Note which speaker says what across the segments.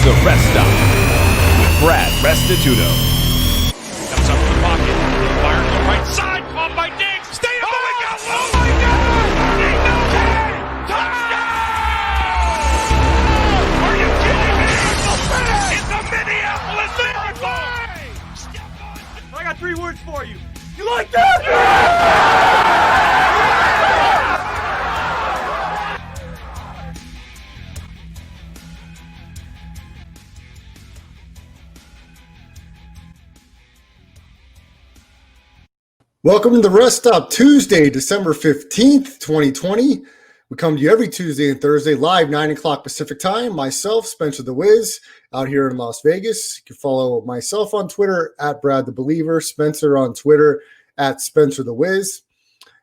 Speaker 1: The Rest Stop with Brad Restituto.
Speaker 2: Comes up to the pocket, fires to the right side, caught by Diggs. Stay up! Oh my God! Oh my God! Touchdown! Are you kidding me? It's a Minneapolis Miracle! I got 3 words for you. You like that?
Speaker 3: Welcome to the Rest Stop, Tuesday, December 15th, 2020. We come to you every Tuesday and Thursday, live 9 o'clock Pacific time. Myself, Spencer the Wiz, out here in Las Vegas. You can follow myself on Twitter, at Brad the Believer, Spencer on Twitter, at Spencer the Wiz.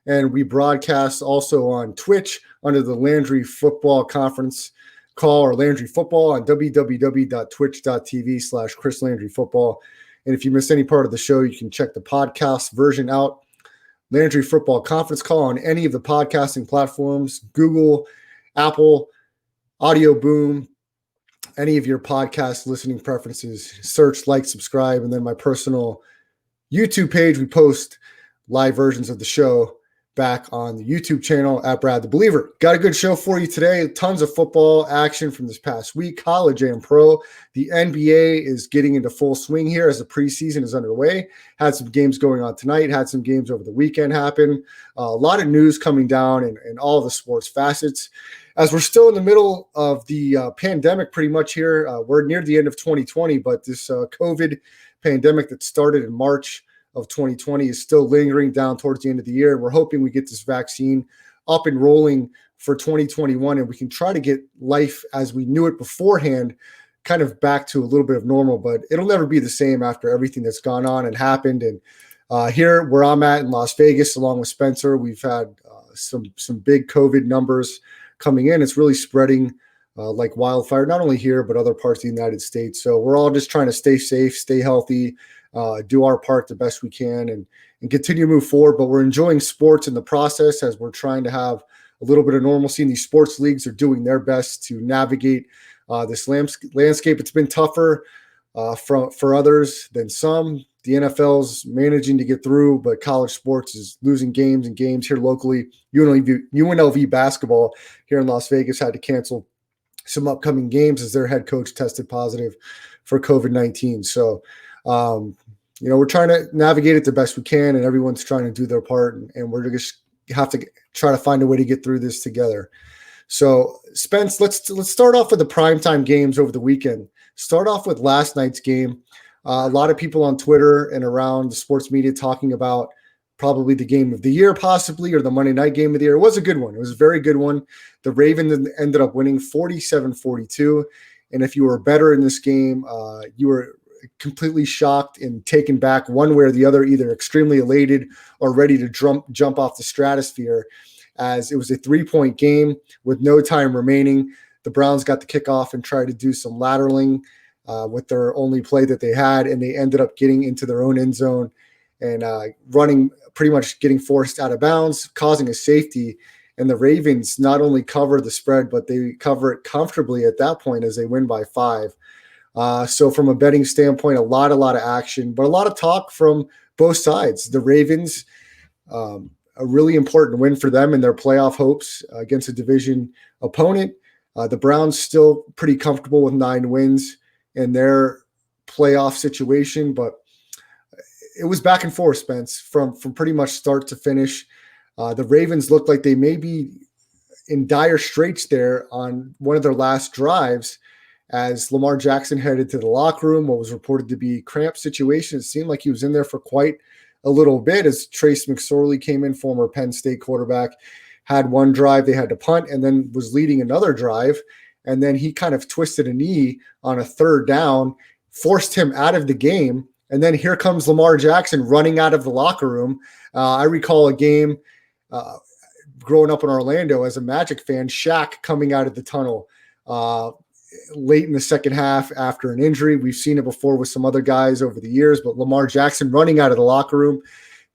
Speaker 3: And we broadcast also on Twitch under the Landry Football Conference call, or Landry Football, on www.twitch.tv/Chris Landry Football. And if you miss any part of the show, you can check the podcast version out. Landry Football Conference Call on any of the podcasting platforms, Google, Apple, Audio Boom, any of your podcast listening preferences. Search, like, subscribe, and then my personal YouTube page. We post live versions of the show back on the YouTube channel at Brad the Believer. Got a good show for you today. Tons of football action from this past week, college and pro. The NBA is getting into full swing here as the preseason is underway. Had some games going on tonight, had some games over the weekend happen. A lot of news coming down in all the sports facets. As we're still in the middle of the pandemic pretty much here, we're near the end of 2020, but this COVID pandemic that started in March of 2020 is still lingering down towards the end of the year. We're hoping we get this vaccine up and rolling for 2021, and we can try to get life as we knew it beforehand kind of back to a little bit of normal, but it'll never be the same after everything that's gone on and happened. And here where I'm at in Las Vegas, along with Spencer, we've had some big COVID numbers coming in. It's really spreading like wildfire, not only here, but other parts of the United States. So we're all just trying to stay safe, stay healthy, do our part the best we can, and continue to move forward. But we're enjoying sports in the process as we're trying to have a little bit of normalcy. And these sports leagues are doing their best to navigate this landscape. It's been tougher for others than some. The NFL's managing to get through, but college sports is losing games and games here locally. UNLV basketball here in Las Vegas had to cancel some upcoming games as their head coach tested positive for COVID-19. So, we're trying to navigate it the best we can, and everyone's trying to do their part, and we're just have to try to find a way to get through this together. So, Spence, let's start off with the primetime games over the weekend. Start off with last night's game. A lot of people on Twitter and around the sports media talking about probably the game of the year, possibly, or the Monday night game of the year. It was a good one. It was a very good one. The Ravens ended up winning 47-42. And if you were better in this game, you were completely shocked and taken back one way or the other, either extremely elated or ready to jump off the stratosphere, as it was a 3-point game with no time remaining. The Browns got the kickoff and tried to do some lateraling with their only play that they had, and they ended up getting into their own end zone and running, pretty much getting forced out of bounds, causing a safety. And the Ravens not only cover the spread, but they cover it comfortably at that point as they win by 5. So from a betting standpoint, a lot of action, but a lot of talk from both sides. The Ravens, a really important win for them and their playoff hopes against a division opponent. The Browns still pretty comfortable with 9 wins in their playoff situation, but it was back and forth, Spence, from pretty much start to finish. The Ravens looked like they may be in dire straits there on one of their last drives, as Lamar Jackson headed to the locker room, what was reported to be a cramped situation. It seemed like he was in there for quite a little bit, as Trace McSorley came in, former Penn State quarterback, had one drive they had to punt, and then was leading another drive. And then he kind of twisted a knee on a 3rd down, forced him out of the game. And then here comes Lamar Jackson running out of the locker room. I recall a game growing up in Orlando as a Magic fan, Shaq coming out of the tunnel late in the second half after an injury. We've seen it before with some other guys over the years, but Lamar Jackson running out of the locker room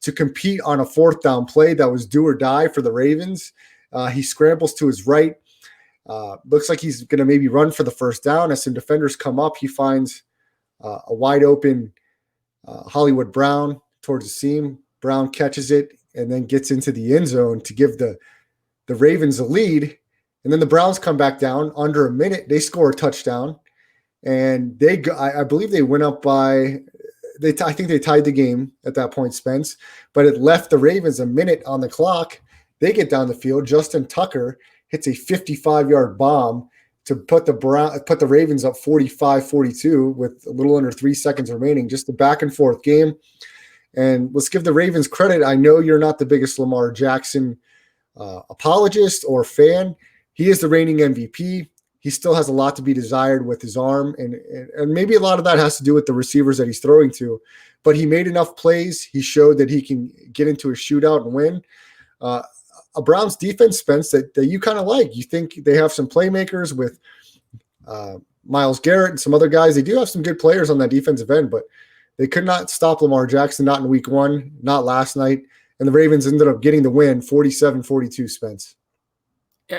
Speaker 3: to compete on a 4th down play that was do or die for the Ravens. He scrambles to his right, Looks like he's going to maybe run for the first down. As some defenders come up, he finds a wide open Hollywood Brown towards the seam. Brown catches it and then gets into the end zone to give the Ravens a lead. And then the Browns come back down under a minute. They score a touchdown, and I believe they went up by I think they tied the game at that point, Spence, but it left the Ravens a minute on the clock. They get down the field. Justin Tucker hits a 55-yard bomb to put the Ravens up 45-42 with a little under 3 seconds remaining. Just a back and forth game. And let's give the Ravens credit. I know you're not the biggest Lamar Jackson apologist or fan. He is the reigning MVP. He still has a lot to be desired with his arm, and maybe a lot of that has to do with the receivers that he's throwing to. But he made enough plays. He showed that he can get into a shootout and win. A Browns defense, Spence, that you kind of like. You think they have some playmakers with Myles Garrett and some other guys. They do have some good players on that defensive end, but they could not stop Lamar Jackson, not in week 1, not last night. And the Ravens ended up getting the win, 47-42, Spence.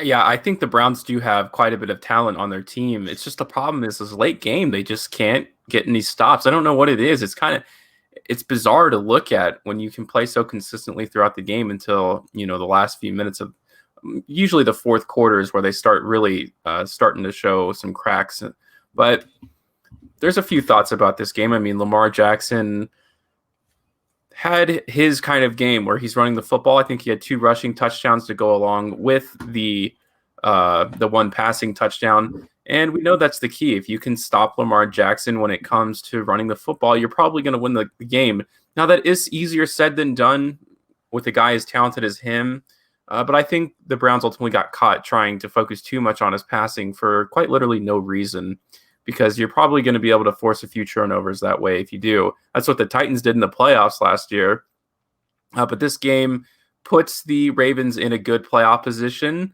Speaker 4: Yeah, I think the Browns do have quite a bit of talent on their team. It's just the problem is this late game, they just can't get any stops. I don't know what it is. It's bizarre to look at when you can play so consistently throughout the game until, the last few minutes of usually the fourth quarter is where they start really starting to show some cracks. But there's a few thoughts about this game. I mean, Lamar Jackson had his kind of game where he's running the football. I think he had 2 rushing touchdowns to go along with the 1 passing touchdown. And we know that's the key. If you can stop Lamar Jackson when it comes to running the football, you're probably going to win the game. Now, that is easier said than done with a guy as talented as him. But I think the Browns ultimately got caught trying to focus too much on his passing for quite literally no reason, because you're probably going to be able to force a few turnovers that way if you do. That's what the Titans did in the playoffs last year. But this game puts the Ravens in a good playoff position.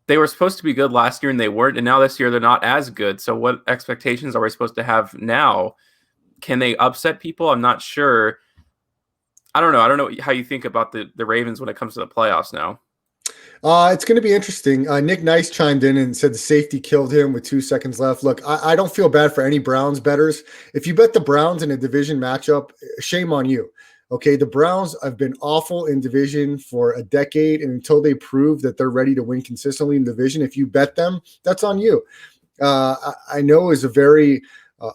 Speaker 4: They were supposed to be good last year and they weren't, and now this year they're not as good. So what expectations are we supposed to have now? Can they upset people? I'm not sure. I don't know. I don't know how you think about the Ravens when it comes to the playoffs now.
Speaker 3: It's going to be interesting. Nick Nice chimed in and said the safety killed him with 2 seconds left. Look, I don't feel bad for any Browns bettors. If you bet the Browns in a division matchup, shame on you. Okay, the Browns have been awful in division for a decade, and until they prove that they're ready to win consistently in division, if you bet them, that's on you. I know it's a very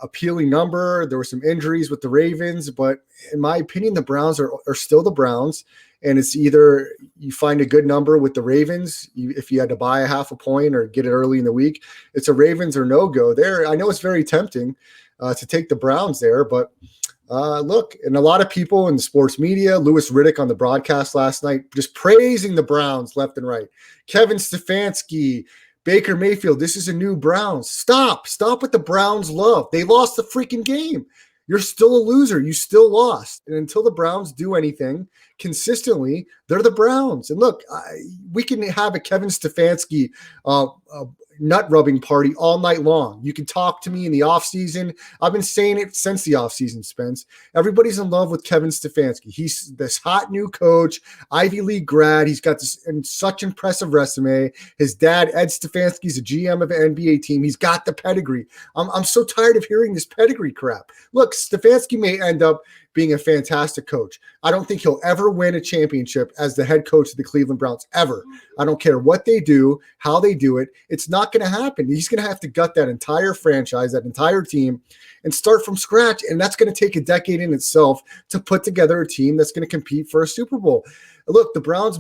Speaker 3: appealing number. There were some injuries with the Ravens, but in my opinion, the Browns are still the Browns. And it's either you find a good number with the Ravens, if you had to buy a half a point or get it early in the week, it's a Ravens or no go there. I know it's very tempting to take the Browns there, but look, and a lot of people in the sports media, Louis Riddick on the broadcast last night, just praising the Browns left and right. Kevin Stefanski, Baker Mayfield, this is a new Browns. Stop what the Browns love. They lost the freaking game. You're still a loser. You still lost. And until the Browns do anything consistently, they're the Browns. And look, we can have a Kevin Stefanski nut-rubbing party all night long. You can talk to me in the offseason. I've been saying it since the offseason, Spence. Everybody's in love with Kevin Stefanski. He's this hot new coach, Ivy League grad. He's got this such impressive resume. His dad, Ed Stefanski, is a GM of an NBA team. He's got the pedigree. I'm so tired of hearing this pedigree crap. Look, Stefanski may end up being a fantastic coach. I don't think he'll ever win a championship as the head coach of the Cleveland Browns, ever. I don't care what they do, how they do it. It's not going to happen. He's going to have to gut that entire franchise, that entire team, and start from scratch. And that's going to take a decade in itself to put together a team that's going to compete for a Super Bowl. Look, the Browns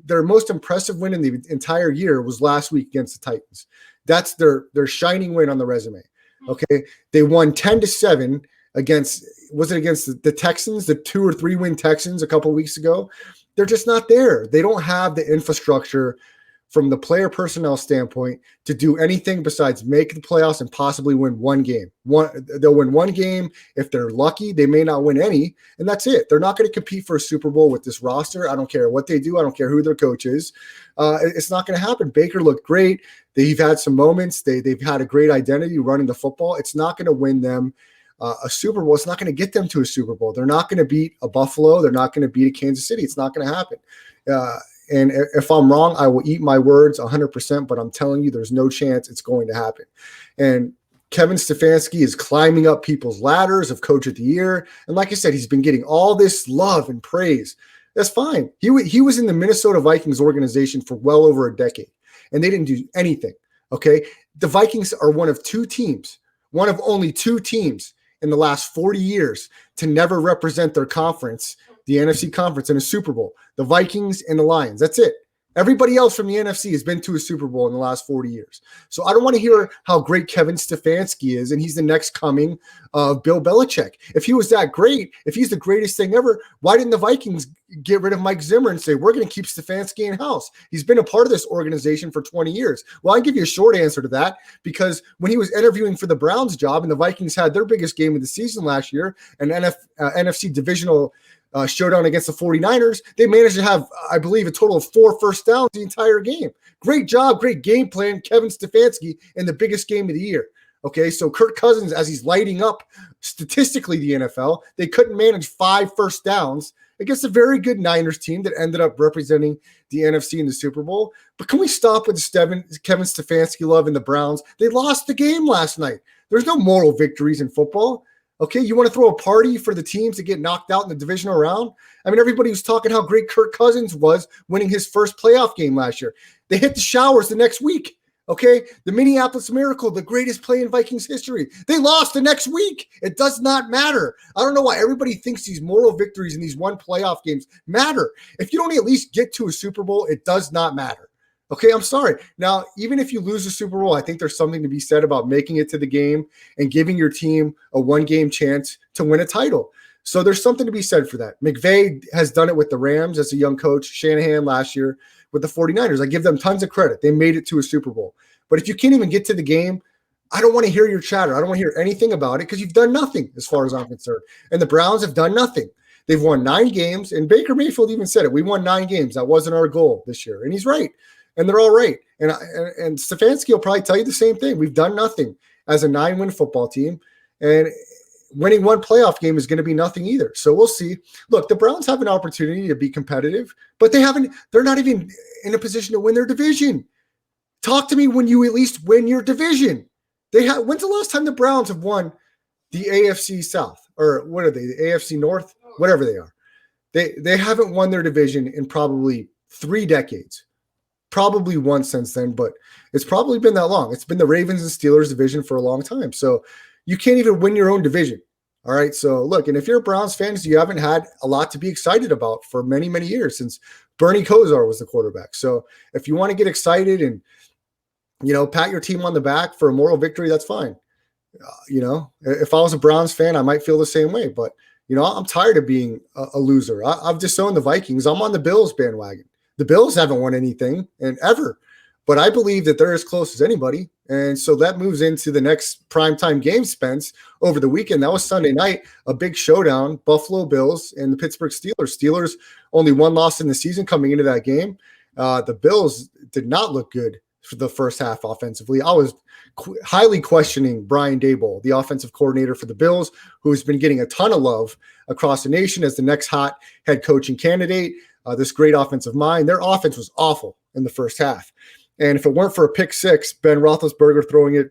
Speaker 3: their most impressive win in the entire year was last week against the Titans. That's their shining win on the resume. Okay. They won 10-7 against the Texans, the 2 or 3 win Texans a couple of weeks ago. They're just not there. They don't have the infrastructure from the player personnel standpoint to do anything besides make the playoffs and possibly win one game. They'll win one game. If they're lucky, they may not win any, and that's it. They're not going to compete for a Super Bowl with this roster. I don't care what they do. I don't care who their coach is. It's not going to happen. Baker looked great. They've had some moments. They've had a great identity running the football. It's not going to win them a Super Bowl. It's not going to get them to a Super Bowl. They're not going to beat a Buffalo. They're not going to beat a Kansas City. It's not going to happen. And if I'm wrong, I will eat my words 100%, but I'm telling you, there's no chance it's going to happen. And Kevin Stefanski is climbing up people's ladders of Coach of the Year. And like I said, he's been getting all this love and praise. That's fine. He was in the Minnesota Vikings organization for well over a decade, and they didn't do anything, okay? The Vikings are one of only two teams in the last 40 years to never represent their conference, the NFC conference, in a Super Bowl. The Vikings and the Lions. That's it. Everybody else from the NFC has been to a Super Bowl in the last 40 years. So I don't want to hear how great Kevin Stefanski is and he's the next coming of Bill Belichick. If he was that great, if he's the greatest thing ever, why didn't the Vikings get rid of Mike Zimmer and say, we're going to keep Stefanski in-house? He's been a part of this organization for 20 years. Well, I'll give you a short answer to that, because when he was interviewing for the Browns job and the Vikings had their biggest game of the season last year, an NFC divisional showdown against the 49ers, they managed to have, I believe, a total of 4 first downs the entire game. Great job, great game plan, Kevin Stefanski, in the biggest game of the year. Okay, so Kirk Cousins, as he's lighting up statistically the NFL, they couldn't manage 5 first downs against a very good Niners team that ended up representing the NFC in the Super Bowl. But can we stop with Kevin Stefanski love in the Browns? They lost the game last night. There's no moral victories in football. Okay, you want to throw a party for the teams to get knocked out in the divisional round? I mean, everybody was talking how great Kirk Cousins was winning his first playoff game last year. They hit the showers the next week. Okay, the Minneapolis Miracle, the greatest play in Vikings history. They lost the next week. It does not matter. I don't know why everybody thinks these moral victories in these one playoff games matter. If you don't at least get to a Super Bowl, it does not matter. Okay, I'm sorry. Now, even if you lose the Super Bowl, I think there's something to be said about making it to the game and giving your team a one-game chance to win a title. So there's something to be said for that. McVay has done it with the Rams as a young coach, Shanahan last year with the 49ers. I give them tons of credit. They made it to a Super Bowl. But if you can't even get to the game, I don't want to hear your chatter. I don't want to hear anything about it because you've done nothing as far as I'm concerned. And the Browns have done nothing. They've won 9 games, and Baker Mayfield even said it. We won 9 games. That wasn't our goal this year. And he's right. And they're all right. And Stefanski will probably tell you the same thing. We've done nothing as a 9-win football team. And winning one playoff game is going to be nothing either. So we'll see. Look, the Browns have an opportunity to be competitive, but they're not even in a position to win their division. Talk to me when you at least win your division. When's the last time the Browns have won the AFC South? Or what are they? The AFC North? Whatever they are. They haven't won their division in probably 3 decades. Probably once since then, but it's probably been that long. It's been the Ravens and Steelers division for a long time. So you can't even win your own division. All right. So look, and if you're a Browns fan, you haven't had a lot to be excited about for many, many years since Bernie Kosar was the quarterback. So if you want to get excited and, pat your team on the back for a moral victory, that's fine. If I was a Browns fan, I might feel the same way, but I'm tired of being a loser. I've disowned the Vikings. I'm on the Bills bandwagon. The Bills haven't won anything ever, but I believe that they're as close as anybody. And so that moves into the next primetime game, Spence, over the weekend. That was Sunday night, a big showdown, Buffalo Bills and the Pittsburgh Steelers. Steelers only 1 loss in the season coming into that game. The Bills did not look good for the first half offensively. I was highly questioning Brian Daboll, the offensive coordinator for the Bills, who's been getting a ton of love across the nation as the next hot head coaching candidate. This great offensive mind. Their offense was awful in the first half. And if it weren't for a pick 6, Ben Roethlisberger throwing it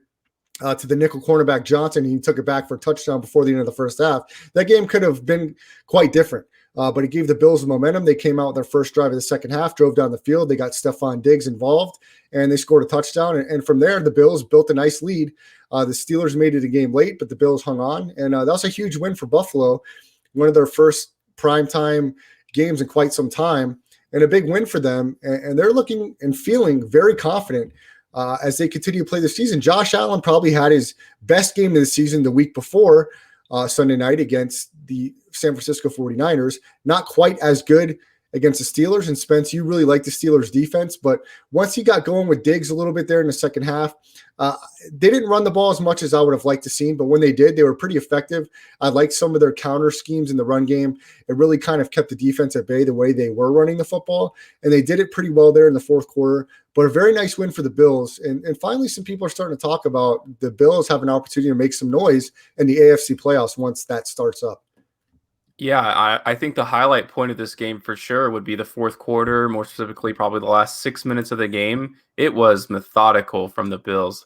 Speaker 3: to the nickel cornerback Johnson, he took it back for a touchdown before the end of the first half, that game could have been quite different. But it gave the Bills the momentum. They came out with their first drive of the second half, drove down the field. They got Stephon Diggs involved, and they scored a touchdown. And from there, the Bills built a nice lead. The Steelers made it a game late, but the Bills hung on. And that was a huge win for Buffalo, one of their first primetime games in quite some time, and a big win for them. And they're looking and feeling very confident as they continue to play the season. Josh Allen probably had his best game of the season the week before Sunday night against the San Francisco 49ers. Not quite as good against the Steelers. And Spence, you really like the Steelers defense, but once he got going with Diggs a little bit there in the second half, they didn't run the ball as much as I would have liked to see, but when they did, they were pretty effective. I liked some of their counter schemes in the run game. It really kind of kept the defense at bay the way they were running the football, and they did it pretty well there in the fourth quarter, but a very nice win for the Bills. And finally, some people are starting to talk about the Bills have an opportunity to make some noise in the AFC playoffs once that starts up.
Speaker 4: Yeah, I think the highlight point of this game for sure would be the fourth quarter, more specifically, probably the last 6 minutes of the game. It was methodical from the Bills.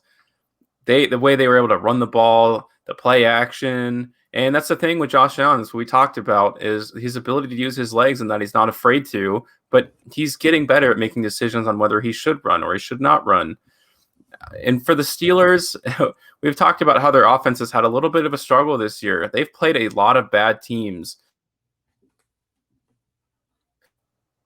Speaker 4: The way they were able to run the ball, the play action, and that's the thing with Josh Allen, as we talked about, is his ability to use his legs and that he's not afraid to, but he's getting better at making decisions on whether he should run or he should not run. And for the Steelers, we've talked about how their offense has had a little bit of a struggle this year. They've played a lot of bad teams.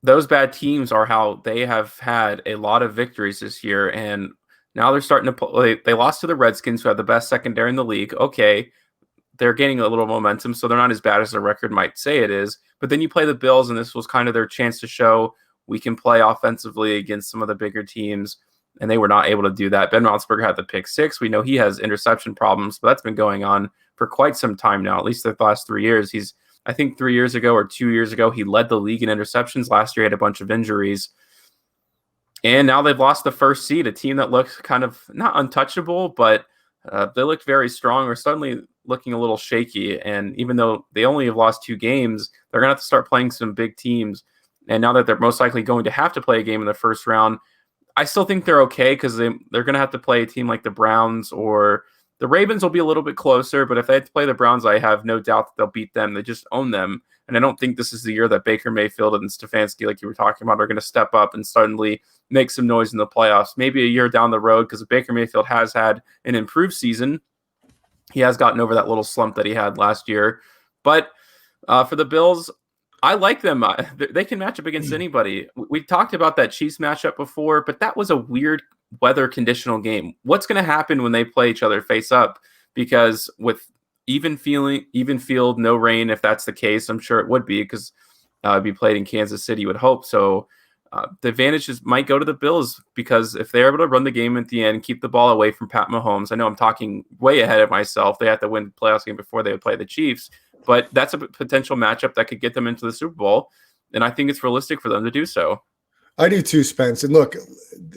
Speaker 4: Those bad teams are how they have had a lot of victories this year, and now they're starting to play. They lost to the Redskins, who have the best secondary in the league. Okay, they're gaining a little momentum, so they're not as bad as their record might say it is. But then you play the Bills, and this was kind of their chance to show we can play offensively against some of the bigger teams, and they were not able to do that. Ben Roethlisberger had the pick six. We know he has interception problems, but that's been going on for quite some time now, at least the last 3 years. I think 3 years ago or 2 years ago, he led the league in interceptions. Last year, he had a bunch of injuries. And now they've lost the first seed, a team that looks kind of not untouchable, but they looked very strong, or suddenly looking a little shaky. And even though they only have lost 2 games, they're going to have to start playing some big teams. And now that they're most likely going to have to play a game in the first round, I still think they're okay, because they're going to have to play a team like the Browns, or the Ravens will be a little bit closer, but if they have to play the Browns, I have no doubt that they'll beat them. They just own them. And I don't think this is the year that Baker Mayfield and Stefanski, like you were talking about, are going to step up and suddenly make some noise in the playoffs. Maybe a year down the road, because Baker Mayfield has had an improved season. He has gotten over that little slump that he had last year. But for the Bills, I like them. They can match up against anybody. We talked about that Chiefs matchup before, but that was a weird weather conditional game. What's going to happen when they play each other face up? Because with even field, no rain, if that's the case, I'm sure it would be, because it'd be played in Kansas City, you would hope. So the advantages might go to the Bills, because if they're able to run the game at the end, keep the ball away from Pat Mahomes. I know I'm talking way ahead of myself. They have to win the playoffs game before they would play the Chiefs, but that's a potential matchup that could get them into the Super Bowl. And I think it's realistic for them to do so.
Speaker 3: I do too, Spence. And look,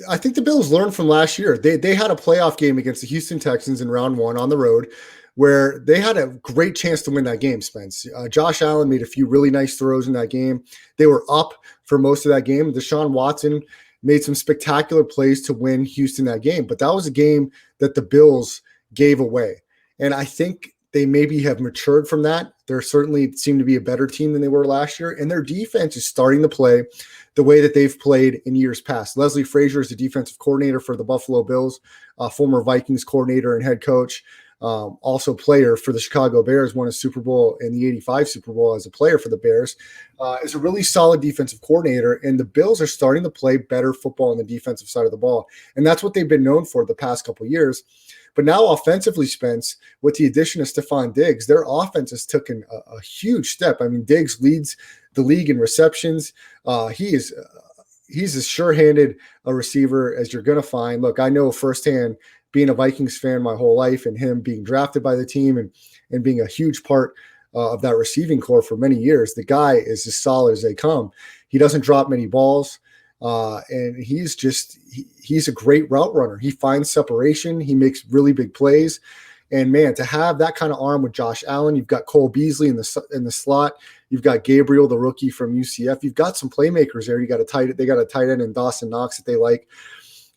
Speaker 3: I think the Bills learned from last year. They had a playoff game against the Houston Texans in round 1 on the road, where they had a great chance to win that game, Spence. Josh Allen made a few really nice throws in that game. They were up for most of that game. Deshaun Watson made some spectacular plays to win Houston that game. But that was a game that the Bills gave away. And I think they maybe have matured from that. They certainly seem to be a better team than they were last year. And their defense is starting to play the way that they've played in years past. Leslie Frazier is the defensive coordinator for the Buffalo Bills, former Vikings coordinator and head coach, also player for the Chicago Bears, won a Super Bowl in the 85 Super Bowl as a player for the Bears, is a really solid defensive coordinator. And the Bills are starting to play better football on the defensive side of the ball. And that's what they've been known for the past couple of years. But now offensively, Spence, with the addition of Stephon Diggs, their offense has taken a huge step. I mean, Diggs leads the league in receptions. He's as sure-handed a receiver as you're going to find. Look, I know firsthand, being a Vikings fan my whole life, and him being drafted by the team and being a huge part of that receiving core for many years, the guy is as solid as they come. He doesn't drop many balls. And he's a great route runner. He finds separation. He makes really big plays. And man, to have that kind of arm with Josh Allen, you've got Cole Beasley in the slot. You've got Gabriel, the rookie from UCF. You've got some playmakers there. They got a tight end in Dawson Knox that they like.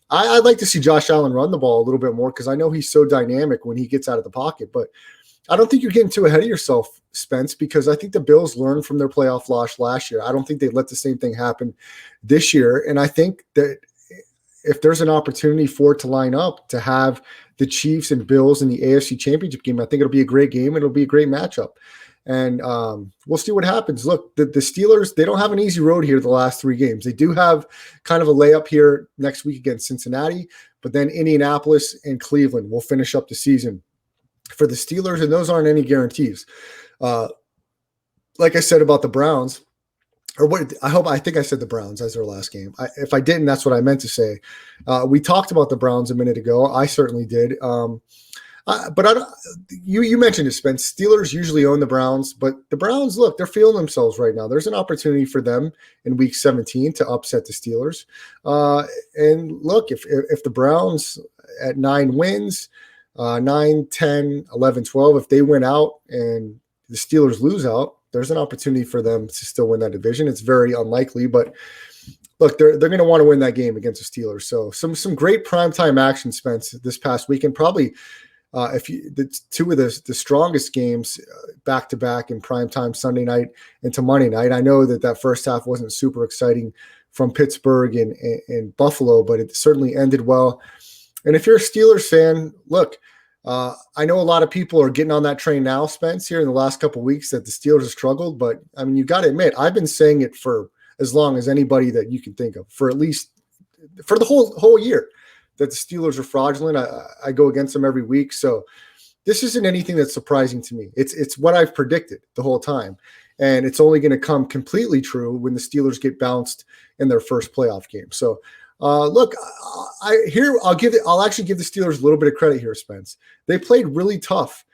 Speaker 3: I'd like to see Josh Allen run the ball a little bit more, because I know he's so dynamic when he gets out of the pocket. But I don't think you're getting too ahead of yourself, Spence, because I think the Bills learned from their playoff loss last year. I don't think they let the same thing happen this year. And I think that if there's an opportunity for it to line up, to have the Chiefs and Bills in the AFC Championship game, I think it'll be a great game. It'll be a great matchup. And we'll see what happens. Look, the Steelers, they don't have an easy road here the last 3 games. They do have kind of a layup here next week against Cincinnati, but then Indianapolis and Cleveland will finish up the season for the Steelers, and those aren't any guarantees. Like I said about the Browns, I think I said the Browns as their last game. If I didn't, that's what I meant to say. We talked about the Browns a minute ago. I certainly did. You mentioned it, Spence. Steelers usually own the Browns, but the Browns, look, they're feeling themselves right now. There's an opportunity for them in Week 17 to upset the Steelers. And look, if the Browns at 9 wins, 9, 10, 11, 12, if they win out and the Steelers lose out, there's an opportunity for them to still win that division. It's very unlikely, but look, they're going to want to win that game against the Steelers. So some great primetime action, Spence, this past weekend. Probably the two of the strongest games back to back in primetime Sunday night into Monday night. I know that first half wasn't super exciting from Pittsburgh and Buffalo, but it certainly ended well. And if you're a Steelers fan, look, I know a lot of people are getting on that train now, Spence, here in the last couple of weeks that the Steelers have struggled. But, I mean, you got to admit, I've been saying it for as long as anybody that you can think of, for at least for the whole year, that the Steelers are fraudulent. I go against them every week. So this isn't anything that's surprising to me. It's what I've predicted the whole time. And it's only going to come completely true when the Steelers get bounced in their first playoff game. So, look, I'll actually give the Steelers a little bit of credit here, Spence. They played really tough,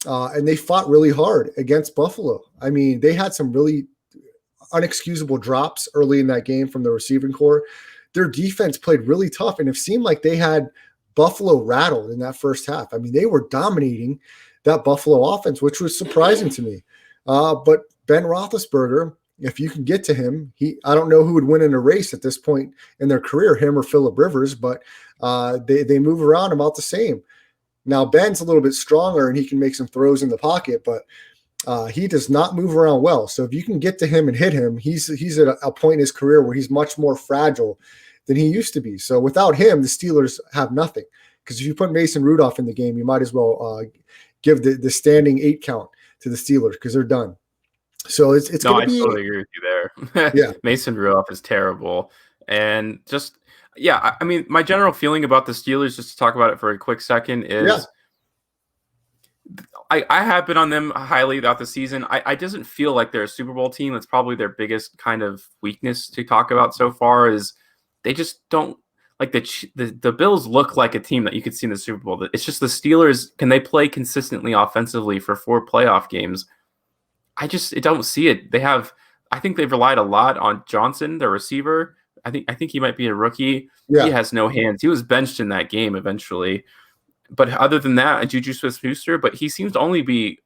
Speaker 3: and they fought really hard against Buffalo. I mean, they had some really unexcusable drops early in that game from the receiving core. Their defense played really tough, and it seemed like they had Buffalo rattled in that first half. I mean, they were dominating that Buffalo offense, which was surprising to me. But Ben Roethlisberger, if you can get to him, I don't know who would win in a race at this point in their career, him or Phillip Rivers, but they move around about the same. Now, Ben's a little bit stronger, and he can make some throws in the pocket, but he does not move around well. So if you can get to him and hit him, he's at a point in his career where he's much more fragile than he used to be. So without him, the Steelers have nothing. Because if you put Mason Rudolph in the game, you might as well give the standing 8 count to the Steelers because they're done. So it's going to be. I
Speaker 4: totally agree with you there.
Speaker 3: Yeah,
Speaker 4: Mason Rudolph is terrible, and just I mean, my general feeling about the Steelers, just to talk about it for a quick second, is I have been on them highly throughout the season. I doesn't feel like they're a Super Bowl team. That's probably their biggest kind of weakness to talk about so far. Is they just don't like the Bills look like a team that you could see in the Super Bowl. It's just the Steelers. Can they play consistently offensively for 4 playoff games? I don't see it. I think they've relied a lot on Johnson, their receiver. I think he might be a rookie. Yeah. He has no hands. He was benched in that game eventually. But other than that, Juju Smith-Schuster, but he seems to only be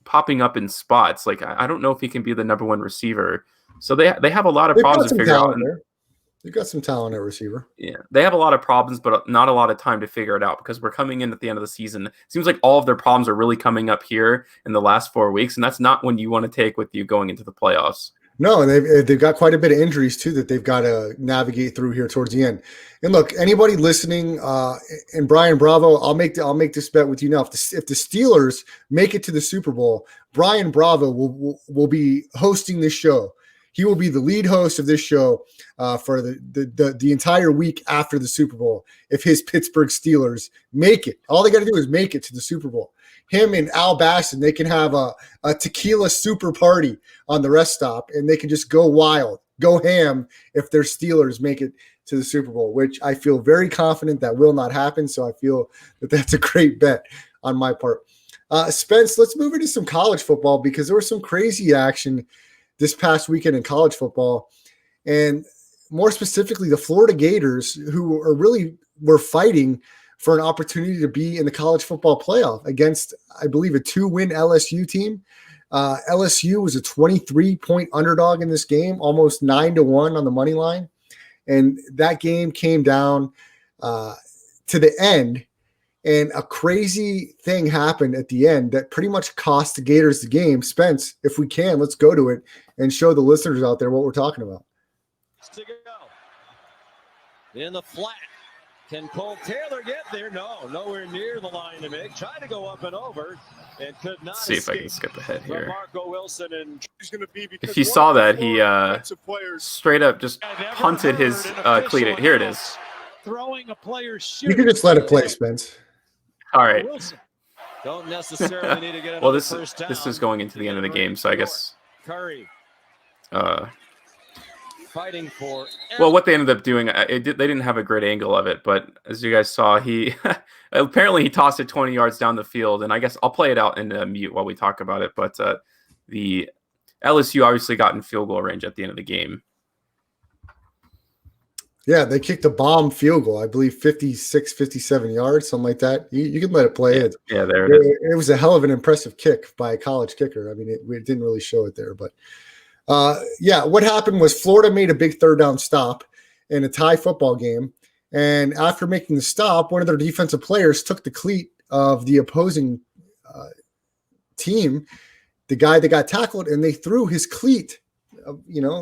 Speaker 4: popping up in spots. Like, I don't know if he can be the number 1 receiver. So they have a lot of problems to figure out.
Speaker 3: They've got some talent at receiver.
Speaker 4: Yeah, they have a lot of problems, but not a lot of time to figure it out because we're coming in at the end of the season. It seems like all of their problems are really coming up here in the last 4 weeks, and that's not when you want to take with you going into the playoffs.
Speaker 3: No, and they've got quite a bit of injuries, too, that they've got to navigate through here towards the end. And look, anybody listening, and Brian Bravo, I'll make this bet with you now. If the Steelers make it to the Super Bowl, Brian Bravo will be hosting this show. He will be the lead host of this show for the entire week after the Super Bowl if his Pittsburgh Steelers make it. All they got to do is make it to the Super Bowl. Him and Al Basson, they can have a tequila super party on the rest stop, and they can just go wild, go ham if their Steelers make it to the Super Bowl, which I feel very confident that will not happen. So I feel that that's a great bet on my part. Spence, let's move into some college football because there was some crazy action this past weekend in college football, and more specifically, the Florida Gators, who were fighting for an opportunity to be in the college football playoff against, I believe, a 2-win LSU team. LSU was a 23-point underdog in this game, almost 9-1 on the money line, and that game came down to the end. And a crazy thing happened at the end that pretty much cost the Gators the game. Spence, if we can, let's go to it and show the listeners out there what we're talking about.
Speaker 5: To go. In the flat. Can Cole Taylor get there? No, nowhere near the line to make. Tried to go up and over and could not.
Speaker 4: Let's see if I can skip ahead here.
Speaker 5: Marco Wilson and
Speaker 2: he's going to be
Speaker 4: if you saw that, he straight up just punted his cleat. Here it is.
Speaker 5: Throwing a player's
Speaker 3: You can just let it play, Spence.
Speaker 4: All right.
Speaker 5: Don't necessarily need to get
Speaker 4: well, this is going into the end of the game, so I guess.
Speaker 5: Curry. Fighting for.
Speaker 4: Well, what they ended up doing, they didn't have a great angle of it, but as you guys saw, he apparently he tossed it 20 yards down the field, and I guess I'll play it out in mute while we talk about it. But the LSU obviously got in field goal range at the end of the game.
Speaker 3: Yeah, they kicked a bomb field goal, I believe 56, 57 yards, something like that. You can let it play.
Speaker 4: Yeah, there it is.
Speaker 3: It was a hell of an impressive kick by a college kicker. I mean, it didn't really show it there. But, what happened was Florida made a big third down stop in a tie football game. And after making the stop, one of their defensive players took the cleat of the opposing team, the guy that got tackled, and they threw his cleat,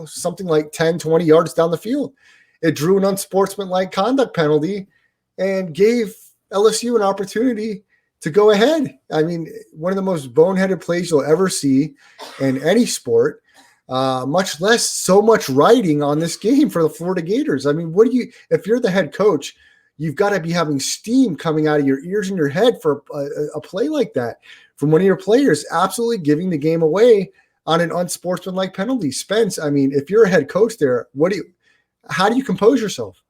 Speaker 3: something like 10, 20 yards down the field. It drew an unsportsmanlike conduct penalty and gave LSU an opportunity to go ahead. I mean, one of the most boneheaded plays you'll ever see in any sport, much less so much writing on this game for the Florida Gators. I mean, if you're the head coach, you've got to be having steam coming out of your ears and your head for a play like that from one of your players, absolutely giving the game away on an unsportsmanlike penalty. Spence, I mean, if you're a head coach there, how do you compose yourself?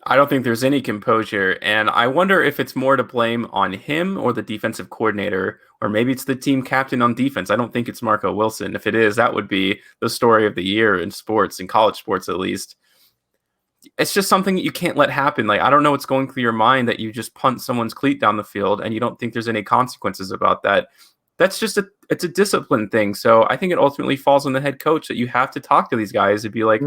Speaker 4: I don't think there's any composure, and I wonder if it's more to blame on him or the defensive coordinator, or maybe it's the team captain on defense. I don't think it's Marco Wilson. If it is, that would be the story of the year in sports, in college sports at least. It's just something that you can't let happen. Like, I don't know what's going through your mind that you just punt someone's cleat down the field and you don't think there's any consequences about that. That's just it's a discipline thing. So I think it ultimately falls on the head coach that you have to talk to these guys and be like,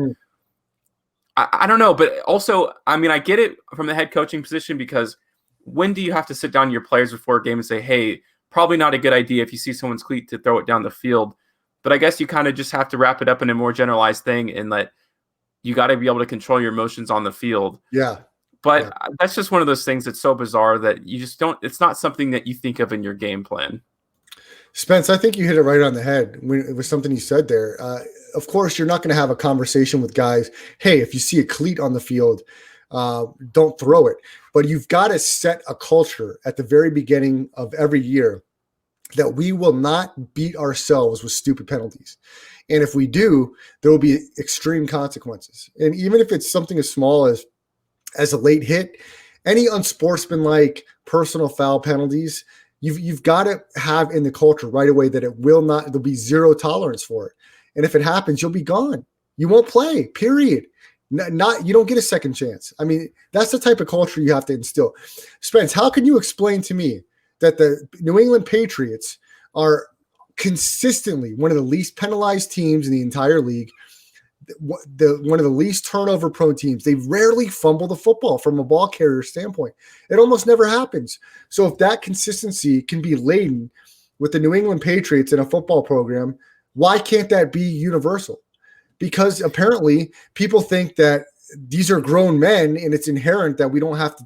Speaker 4: I don't know. But also, I mean, I get it from the head coaching position, because when do you have to sit down your players before a game and say, hey, probably not a good idea if you see someone's cleat to throw it down the field. But I guess you kind of just have to wrap it up in a more generalized thing, and that you got to be able to control your emotions on the field.
Speaker 3: Yeah.
Speaker 4: But that's just one of those things that's so bizarre that you just don't, it's not something that you think of in your game plan.
Speaker 3: Spence, I think you hit it right on the head. It was something you said there. Of course, you're not going to have a conversation with guys, hey, if you see a cleat on the field, don't throw it. But you've got to set a culture at the very beginning of every year that we will not beat ourselves with stupid penalties. And if we do, there will be extreme consequences. And even if it's something as small as a late hit, any unsportsmanlike personal foul penalties, you've got to have in the culture right away that there'll be zero tolerance for it. And if it happens, you'll be gone. You won't play, period. You don't get a second chance. I mean, that's the type of culture you have to instill. Spence, how can you explain to me that the New England Patriots are consistently one of the least penalized teams in the entire league, one of the least turnover-prone teams? They rarely fumble the football from a ball carrier standpoint. It almost never happens. So if that consistency can be laden with the New England Patriots in a football program, why can't that be universal? Because apparently people think that these are grown men and it's inherent that we don't have to,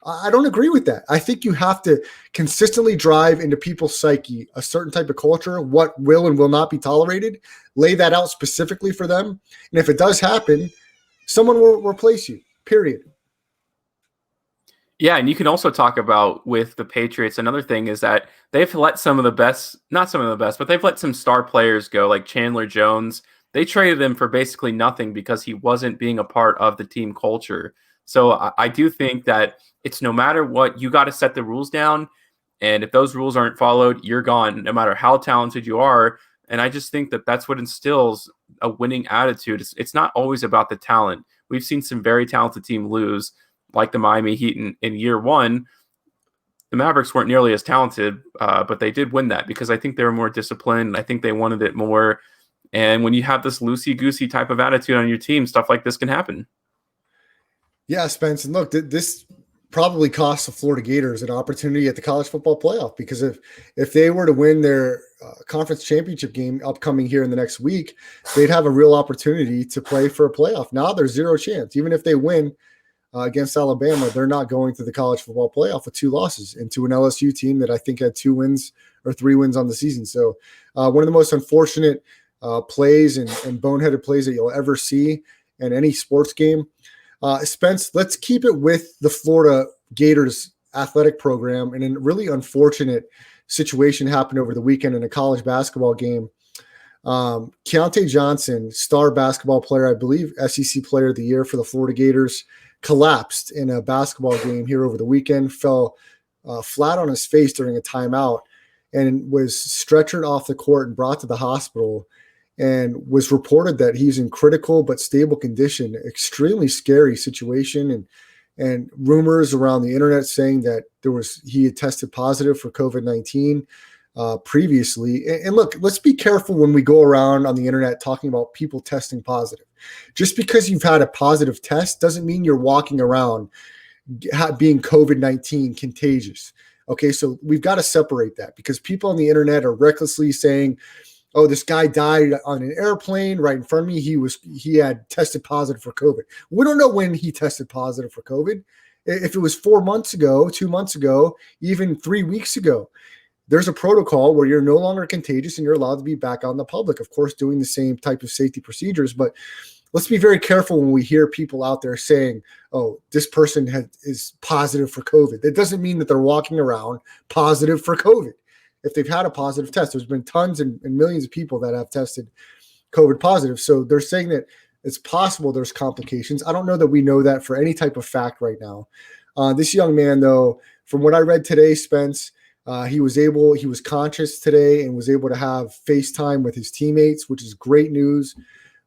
Speaker 3: I don't agree with that. I think you have to consistently drive into people's psyche a certain type of culture, what will and will not be tolerated, lay that out specifically for them. And if it does happen, someone will replace you, period.
Speaker 4: Yeah, and you can also talk about with the Patriots, another thing is that they've let some of the best, not some of the best, but they've let some star players go, like Chandler Jones. They traded him for basically nothing because he wasn't being a part of the team culture. So I do think that it's no matter what, you got to set the rules down. And if those rules aren't followed, you're gone, no matter how talented you are. And I just think that that's what instills a winning attitude. It's not always about the talent. We've seen some very talented team lose, like the Miami Heat in year one. The Mavericks weren't nearly as talented, but they did win that because I think they were more disciplined. I think they wanted it more. And when you have this loosey-goosey type of attitude on your team, stuff like this can happen.
Speaker 3: Yeah, Spence. And look, this probably cost the Florida Gators an opportunity at the college football playoff, because if they were to win their conference championship game upcoming here in the next week, they'd have a real opportunity to play for a playoff. Now there's zero chance. Even if they win against Alabama, they're not going to the college football playoff with 2 losses and to an LSU team that I think had 2 wins or 3 wins on the season. So one of the most unfortunate plays and boneheaded plays that you'll ever see in any sports game. Spence, let's keep it with the Florida Gators athletic program. And a really unfortunate situation happened over the weekend in a college basketball game. Keontae Johnson, star basketball player, I believe SEC player of the year for the Florida Gators, collapsed in a basketball game here over the weekend, fell flat on his face during a timeout, and was stretchered off the court and brought to the hospital. and was reported that he's in critical but stable condition. Extremely scary situation, and rumors around the internet saying that he had tested positive for COVID-19 previously. And look, let's be careful when we go around on the internet talking about people testing positive. Just because you've had a positive test doesn't mean you're walking around being COVID-19 contagious. Okay, so we've got to separate that, because people on the internet are recklessly saying, oh, this guy died on an airplane right in front of me. He had tested positive for COVID. We don't know when he tested positive for COVID. If it was 4 months ago, 2 months ago, even 3 weeks ago, there's a protocol where you're no longer contagious and you're allowed to be back out in the public, of course, doing the same type of safety procedures. But let's be very careful when we hear people out there saying, oh, this person is positive for COVID. That doesn't mean that they're walking around positive for COVID. If they've had a positive test, there's been tons and millions of people that have tested COVID positive. So they're saying that it's possible there's complications. I don't know that we know that for any type of fact right now. This young man, though, from what I read today, Spence, he was conscious today and was able to have FaceTime with his teammates, which is great news,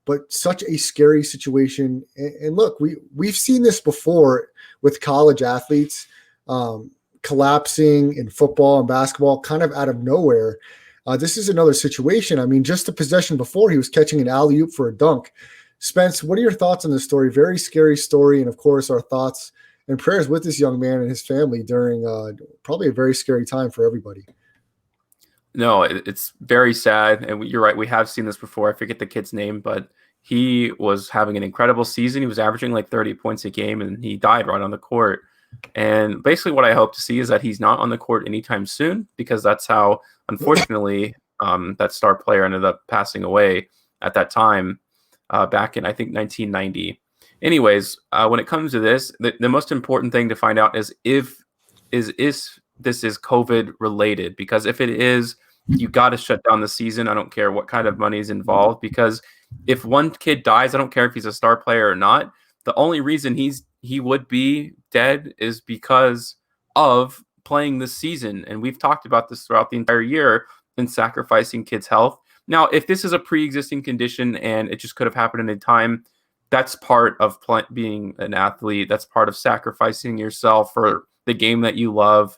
Speaker 3: but such a scary situation. And look, we've seen this before with college athletes, collapsing in football and basketball kind of out of nowhere. This is another situation. I mean, just the possession before, he was catching an alley-oop for a dunk. Spence, what are your thoughts on this story? Very scary story. And of course, our thoughts and prayers with this young man and his family during probably a very scary time for everybody.
Speaker 4: No, it's very sad. And you're right. We have seen this before. I forget the kid's name, but he was having an incredible season. He was averaging like 30 points a game, and he died right on the court. And basically what I hope to see is that he's not on the court anytime soon, because that's how, unfortunately, that star player ended up passing away at that time back in, I think, 1990. Anyways, when it comes to this, the most important thing to find out is if this is COVID related, because if it is, you got to shut down the season. I don't care what kind of money is involved, because if one kid dies, I don't care if he's a star player or not. The only reason he would be dead is because of playing this season. And we've talked about this throughout the entire year and sacrificing kids' health. Now, if this is a pre-existing condition and it just could have happened in a time, that's part of being an athlete. That's part of sacrificing yourself for the game that you love.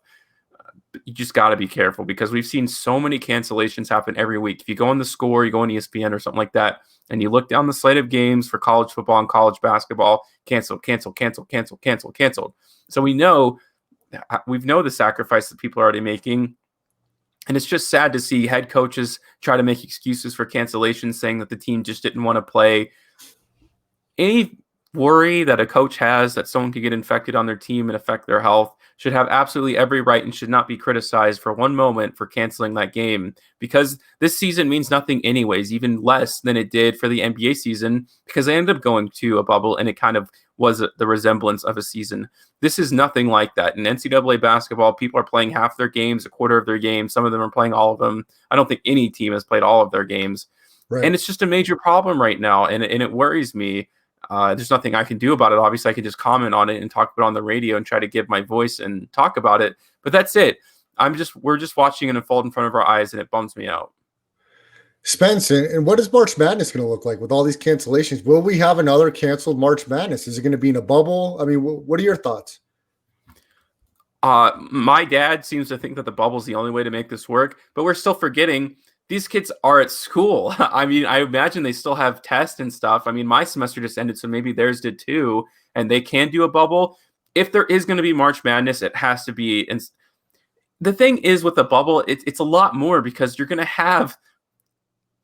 Speaker 4: You just got to be careful, because we've seen so many cancellations happen every week. If you go on the Score, you go on ESPN or something like that, and you look down the slate of games for college football and college basketball, canceled. So we know the sacrifice that people are already making. And it's just sad to see head coaches try to make excuses for cancellations, saying that the team just didn't want to play. Any worry that a coach has that someone could get infected on their team and affect their health should have absolutely every right and should not be criticized for one moment for canceling that game, because this season means nothing anyways, even less than it did for the NBA season, because they ended up going to a bubble and it kind of was the resemblance of a season. This is nothing like that. In NCAA basketball, people are playing half their games, a quarter of their games. Some of them are playing all of them. I don't think any team has played all of their games. Right. And it's just a major problem right now, and it worries me. There's nothing I can do about it. Obviously, I can just comment on it and talk about it on the radio and try to give my voice and talk about it. But that's it. We're just watching it unfold in front of our eyes, and it bums me out.
Speaker 3: Spence, and what is March Madness going to look like with all these cancellations? Will we have another canceled March Madness? Is it going to be in a bubble? I mean, what are your thoughts?
Speaker 4: My dad seems to think that the bubble is the only way to make this work, but we're still forgetting these kids are at school. I mean, I imagine they still have tests and stuff. I mean, my semester just ended, so maybe theirs did too, and they can do a bubble. If there is going to be March Madness, it has to be. And the thing is with the bubble, it's a lot more, because you're going to have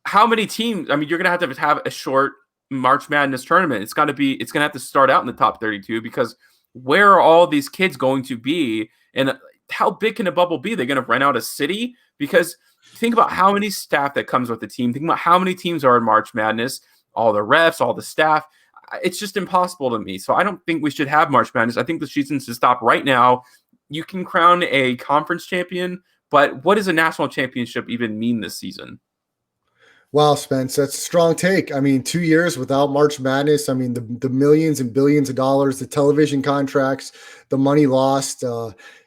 Speaker 4: how many teams? I mean, you're going to have a short March Madness tournament. It's going to have to start out in the top 32, because where are all these kids going to be? And how big can a bubble be? They're going to rent out a city? Because think about how many staff that comes with the team. Think about how many teams are in March Madness, all the refs, all the staff. It's just impossible to me. So I don't think we should have March Madness. I think the season should stop right now. You can crown a conference champion, but what does a national championship even mean this season?
Speaker 3: Wow, Spence, that's a strong take. I mean, 2 years without March Madness. I mean, the millions and billions of dollars, the television contracts, the money lost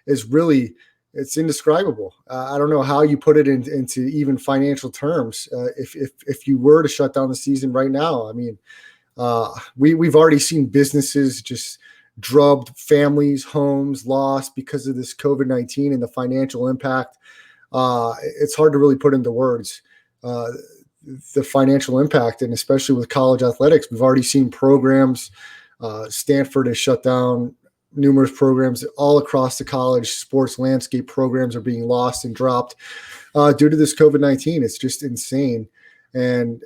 Speaker 3: is really it's indescribable. I don't know how you put it into even financial terms. If you were to shut down the season right now, I mean, we've already seen businesses just drubbed, families, homes lost because of this COVID-19 and the financial impact. It's hard to really put into words the financial impact, and especially with college athletics, we've already seen programs. Stanford has shut down numerous programs all across the college sports landscape. Programs are being lost and dropped due to this COVID-19. It's just insane. And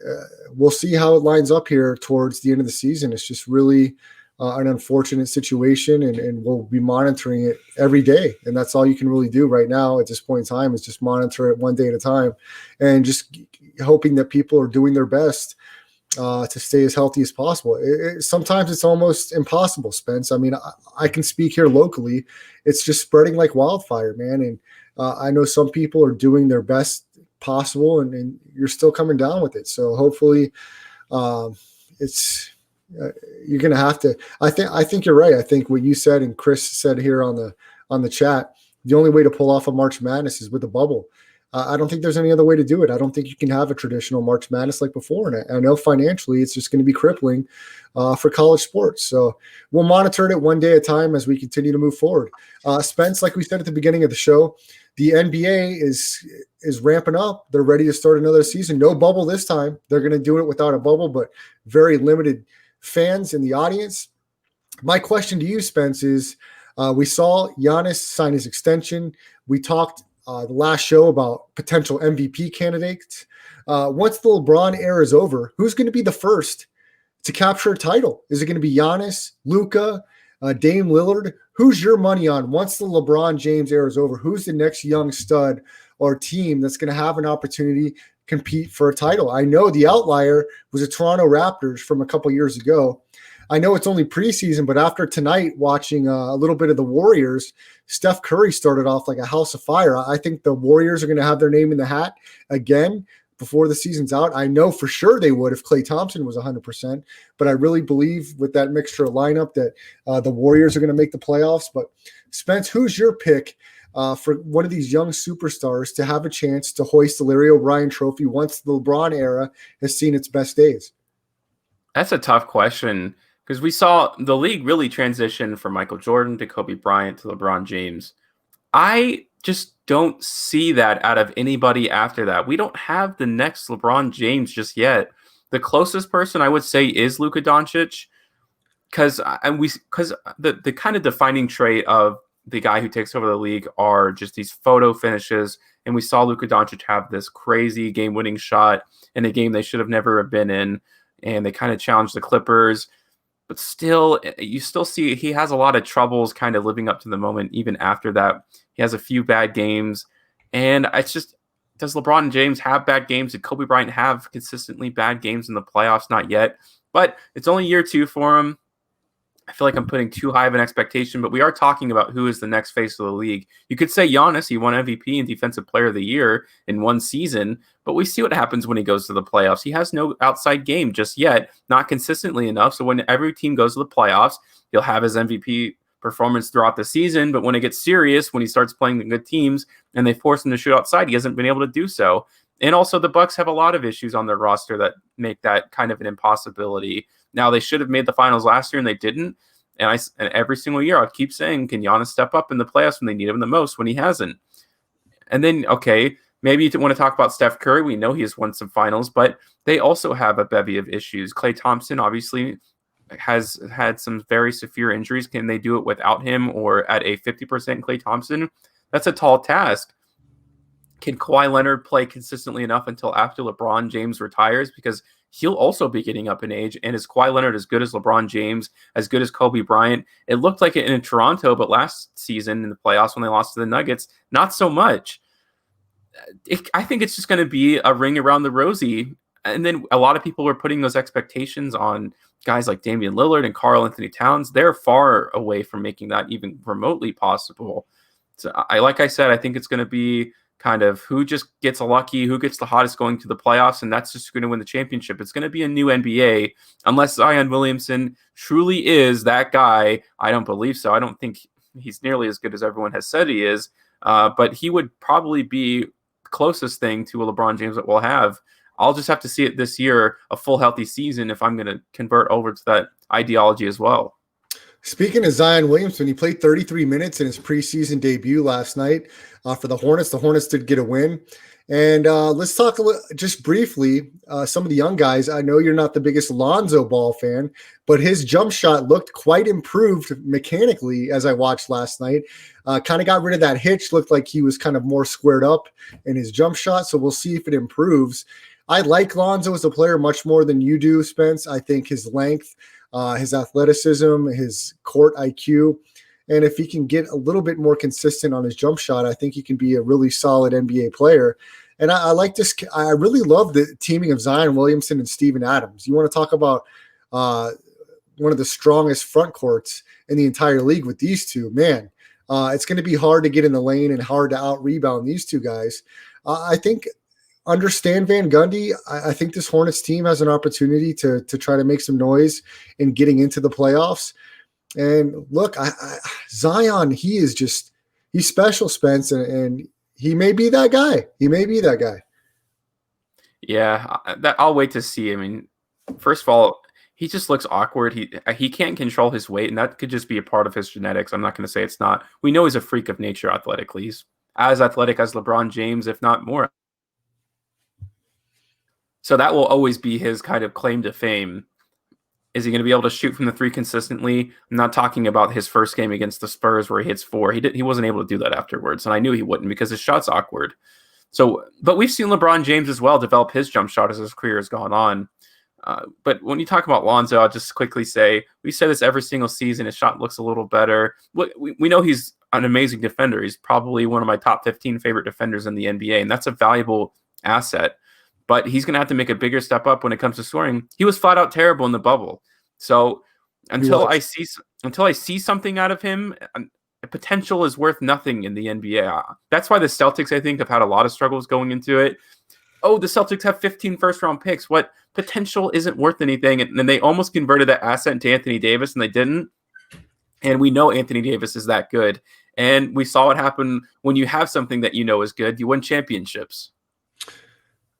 Speaker 3: we'll see how it lines up here towards the end of the season. It's just really an unfortunate situation, and we'll be monitoring it every day. And that's all you can really do right now at this point in time, is just monitor it one day at a time and just hoping that people are doing their best to stay as healthy as possible. Sometimes it's almost impossible, Spence. I mean, I can speak here locally. It's just spreading like wildfire, man. And I know some people are doing their best possible, and you're still coming down with it. So hopefully you're going to have to, I think you're right. I think what you said and Chris said here on the chat, the only way to pull off a March Madness is with a bubble. I don't think there's any other way to do it. I don't think you can have a traditional March Madness like before. And I know financially it's just going to be crippling for college sports. So we'll monitor it one day at a time as we continue to move forward. Spence, like we said at the beginning of the show, the NBA is ramping up. They're ready to start another season. No bubble this time. They're going to do it without a bubble, but very limited fans in the audience. My question to you, Spence, is we saw Giannis sign his extension. We talked the last show about potential MVP candidates. Once the LeBron era is over, who's going to be the first to capture a title? Is it going to be Giannis, Luka, Dame Lillard? Who's your money on once the LeBron James era is over? Who's the next young stud or team that's going to have an opportunity to compete for a title? I know the outlier was the Toronto Raptors from a couple years ago. I know it's only preseason, but after tonight, watching a little bit of the Warriors, Steph Curry started off like a house of fire. I think the Warriors are going to have their name in the hat again before the season's out. I know for sure they would if Klay Thompson was 100%, but I really believe with that mixture of lineup that the Warriors are going to make the playoffs. But Spence, who's your pick for one of these young superstars to have a chance to hoist the Larry O'Brien trophy once the LeBron era has seen its best days?
Speaker 4: That's a tough question, because we saw the league really transition from Michael Jordan to Kobe Bryant to LeBron James. I just don't see that out of anybody after that. We don't have the next LeBron James just yet. The closest person I would say is Luka Doncic, because the kind of defining trait of the guy who takes over the league are just these photo finishes. And we saw Luka Doncic have this crazy game-winning shot in a game they should have never been in, and they kind of challenged the Clippers. But still, you still see he has a lot of troubles kind of living up to the moment even after that. He has a few bad games. And it's just, does LeBron James have bad games? Did Kobe Bryant have consistently bad games in the playoffs? Not yet. But it's only year 2 for him. I feel like I'm putting too high of an expectation, but we are talking about who is the next face of the league. You could say Giannis, he won MVP and Defensive Player of the Year in one season, but we see what happens when he goes to the playoffs. He has no outside game just yet, not consistently enough. So when every team goes to the playoffs, he'll have his MVP performance throughout the season, but when it gets serious, when he starts playing the good teams and they force him to shoot outside, he hasn't been able to do so. And also the Bucks have a lot of issues on their roster that make that kind of an impossibility. Now, they should have made the finals last year and they didn't. And every single year I'd keep saying, can Giannis step up in the playoffs when they need him the most, when he hasn't? And then, okay, maybe you want to talk about Steph Curry. We know he has won some finals, but they also have a bevy of issues. Klay Thompson obviously has had some very severe injuries. Can they do it without him or at a 50% Klay Thompson? That's a tall task. Can Kawhi Leonard play consistently enough until after LeBron James retires? Because he'll also be getting up in age. And is Kawhi Leonard as good as LeBron James, as good as Kobe Bryant? It looked like it in Toronto, but last season in the playoffs when they lost to the Nuggets, not so much. I think it's just going to be a ring around the rosy. And then a lot of people were putting those expectations on guys like Damian Lillard and Karl Anthony Towns. They're far away from making that even remotely possible. So like I said, I think it's going to be kind of who just gets lucky, who gets the hottest going to the playoffs, and that's just going to win the championship. It's going to be a new NBA unless Zion Williamson truly is that guy. I don't believe so. I don't think he's nearly as good as everyone has said he is. but he would probably be closest thing to a LeBron James that we'll have. I'll just have to see it this year, a full healthy season, if I'm going to convert over to that ideology as well.
Speaker 3: Speaking of Zion Williamson, he played 33 minutes in his preseason debut last night for the Hornets. The Hornets did get a win. And let's talk just briefly some of the young guys. I know you're not the biggest Lonzo Ball fan, but his jump shot looked quite improved mechanically as I watched last night. Kind of got rid of that hitch, looked like he was kind of more squared up in his jump shot. So we'll see if it improves. I like Lonzo as a player much more than you do, Spence. I think his length, his athleticism, his court IQ, and if he can get a little bit more consistent on his jump shot, I think he can be a really solid NBA player. And I like this. I really love the teaming of Zion Williamson and Steven Adams. You want to talk about one of the strongest front courts in the entire league with these two, man. It's going to be hard to get in the lane and hard to out-rebound these two guys. I think under Stan Van Gundy, I think this Hornets team has an opportunity to try to make some noise in getting into the playoffs. And look, Zion, he's special, Spence, and he may be that guy.
Speaker 4: Yeah, I'll wait to see. I mean, first of all, he just looks awkward. He can't control his weight, and that could just be a part of his genetics. I'm not going to say it's not. We know he's a freak of nature athletically. He's as athletic as LeBron James, if not more. So that will always be his kind of claim to fame. Is he going to be able to shoot from the three consistently? I'm not talking about his first game against the Spurs where he hits 4. He wasn't able to do that afterwards, and I knew he wouldn't because his shot's awkward. So, but we've seen LeBron James as well develop his jump shot as his career has gone on. But when you talk about Lonzo, I'll just quickly say, we say this every single season, his shot looks a little better. We know he's an amazing defender. He's probably one of my top 15 favorite defenders in the NBA, and that's a valuable asset. But he's going to have to make a bigger step up when it comes to scoring. He was flat out terrible in the bubble. So until I see something out of him, potential is worth nothing in the NBA. That's why the Celtics, I think, have had a lot of struggles going into it. Oh, the Celtics have 15 first-round picks. What potential isn't worth anything? And then they almost converted that asset into Anthony Davis, and they didn't. And we know Anthony Davis is that good. And we saw it happen when you have something that you know is good. You win championships.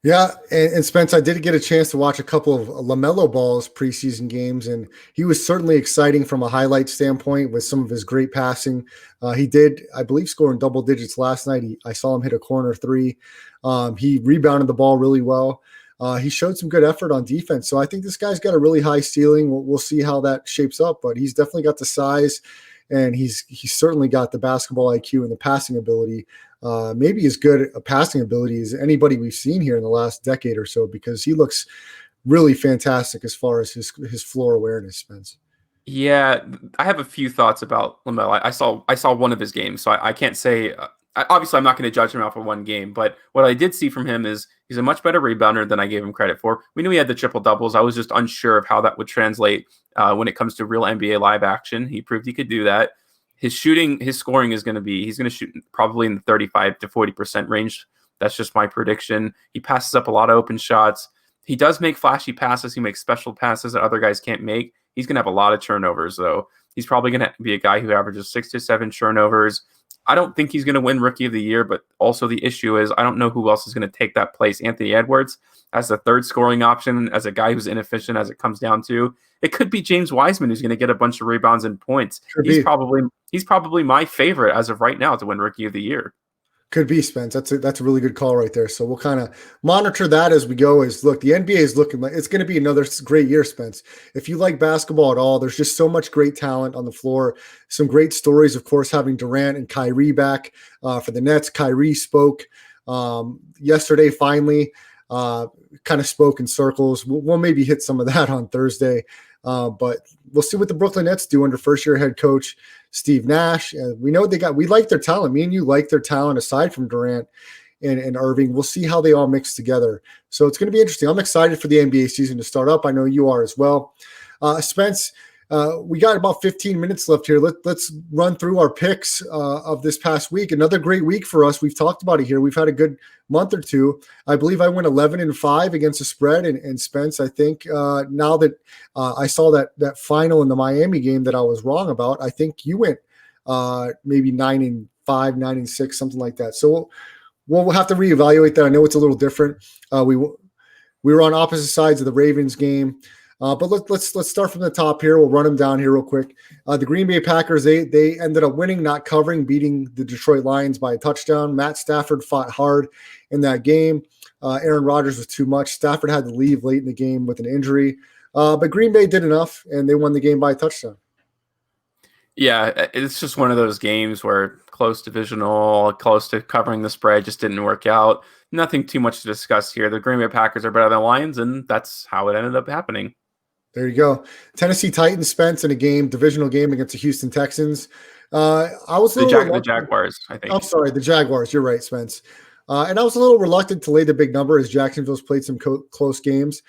Speaker 3: Yeah, and Spence, I did get a chance to watch a couple of LaMelo Ball's preseason games, and he was certainly exciting from a highlight standpoint with some of his great passing. He did, I believe, score in double digits last night. I saw him hit a corner 3. He rebounded the ball really well. He showed some good effort on defense. So I think this guy's got a really high ceiling. We'll see how that shapes up, but he's definitely got the size, and he's certainly got the basketball IQ and the passing ability. Maybe as good a passing ability as anybody we've seen here in the last decade or so, because he looks really fantastic as far as his floor awareness, Spence.
Speaker 4: Yeah, I have a few thoughts about LaMelo. I saw one of his games, so I can't say. Obviously, I'm not going to judge him off of one game, but what I did see from him is he's a much better rebounder than I gave him credit for. We knew he had the triple doubles. I was just unsure of how that would translate when it comes to real NBA live action. He proved he could do that. His scoring is going to be, he's going to shoot probably in the 35 to 40% range. That's just my prediction. He passes up a lot of open shots. He does make flashy passes. He makes special passes that other guys can't make. He's going to have a lot of turnovers, though. He's probably going to be a guy who averages 6 to 7 turnovers. I don't think he's going to win Rookie of the Year, but also the issue is I don't know who else is going to take that place. Anthony Edwards as the third scoring option, as a guy who's inefficient as it comes down to. It could be James Wiseman who's going to get a bunch of rebounds and points. He's probably my favorite as of right now to win Rookie of the Year.
Speaker 3: Could be, Spence. That's a really good call right there. So we'll kind of monitor that as we go. Look, the NBA is looking like it's going to be another great year, Spence. If you like basketball at all, there's just so much great talent on the floor. Some great stories, of course, having Durant and Kyrie back for the Nets. Kyrie spoke yesterday, finally, kind of spoke in circles. We'll maybe hit some of that on Thursday. But we'll see what the Brooklyn Nets do under first-year head coach Steve Nash. We know we like their talent. Me and you like their talent aside from Durant and Irving. We'll see how they all mix together. So it's going to be interesting. I'm excited for the NBA season to start up. I know you are as well. Spence, we got about 15 minutes left here. Let's run through our picks of this past week. Another great week for us. We've talked about it here. We've had a good month or two. I believe I went 11-5 against the spread. And Spence, I think now that I saw that final in the Miami game that I was wrong about, I think you went maybe 9-3 9-5, 9-6, something like that. So we'll have to reevaluate that. I know it's a little different. We were on opposite sides of the Ravens game. But let's start from the top here. We'll run them down here real quick. The Green Bay Packers, they ended up winning, not covering, beating the Detroit Lions by a touchdown. Matt Stafford fought hard in that game. Aaron Rodgers was too much. Stafford had to leave late in the game with an injury. But Green Bay did enough, and they won the game by a touchdown.
Speaker 4: Yeah, it's just one of those games where close divisional, close to covering the spread, just didn't work out. Nothing too much to discuss here. The Green Bay Packers are better than the Lions, and that's how it ended up happening. There
Speaker 3: you go. Tennessee Titans spent in a divisional game against the Houston Texans. I was
Speaker 4: the Jaguars, I think.
Speaker 3: I'm sorry, the Jaguars. You're right, Spence. And I was a little reluctant to lay the big number as Jacksonville's played some close games.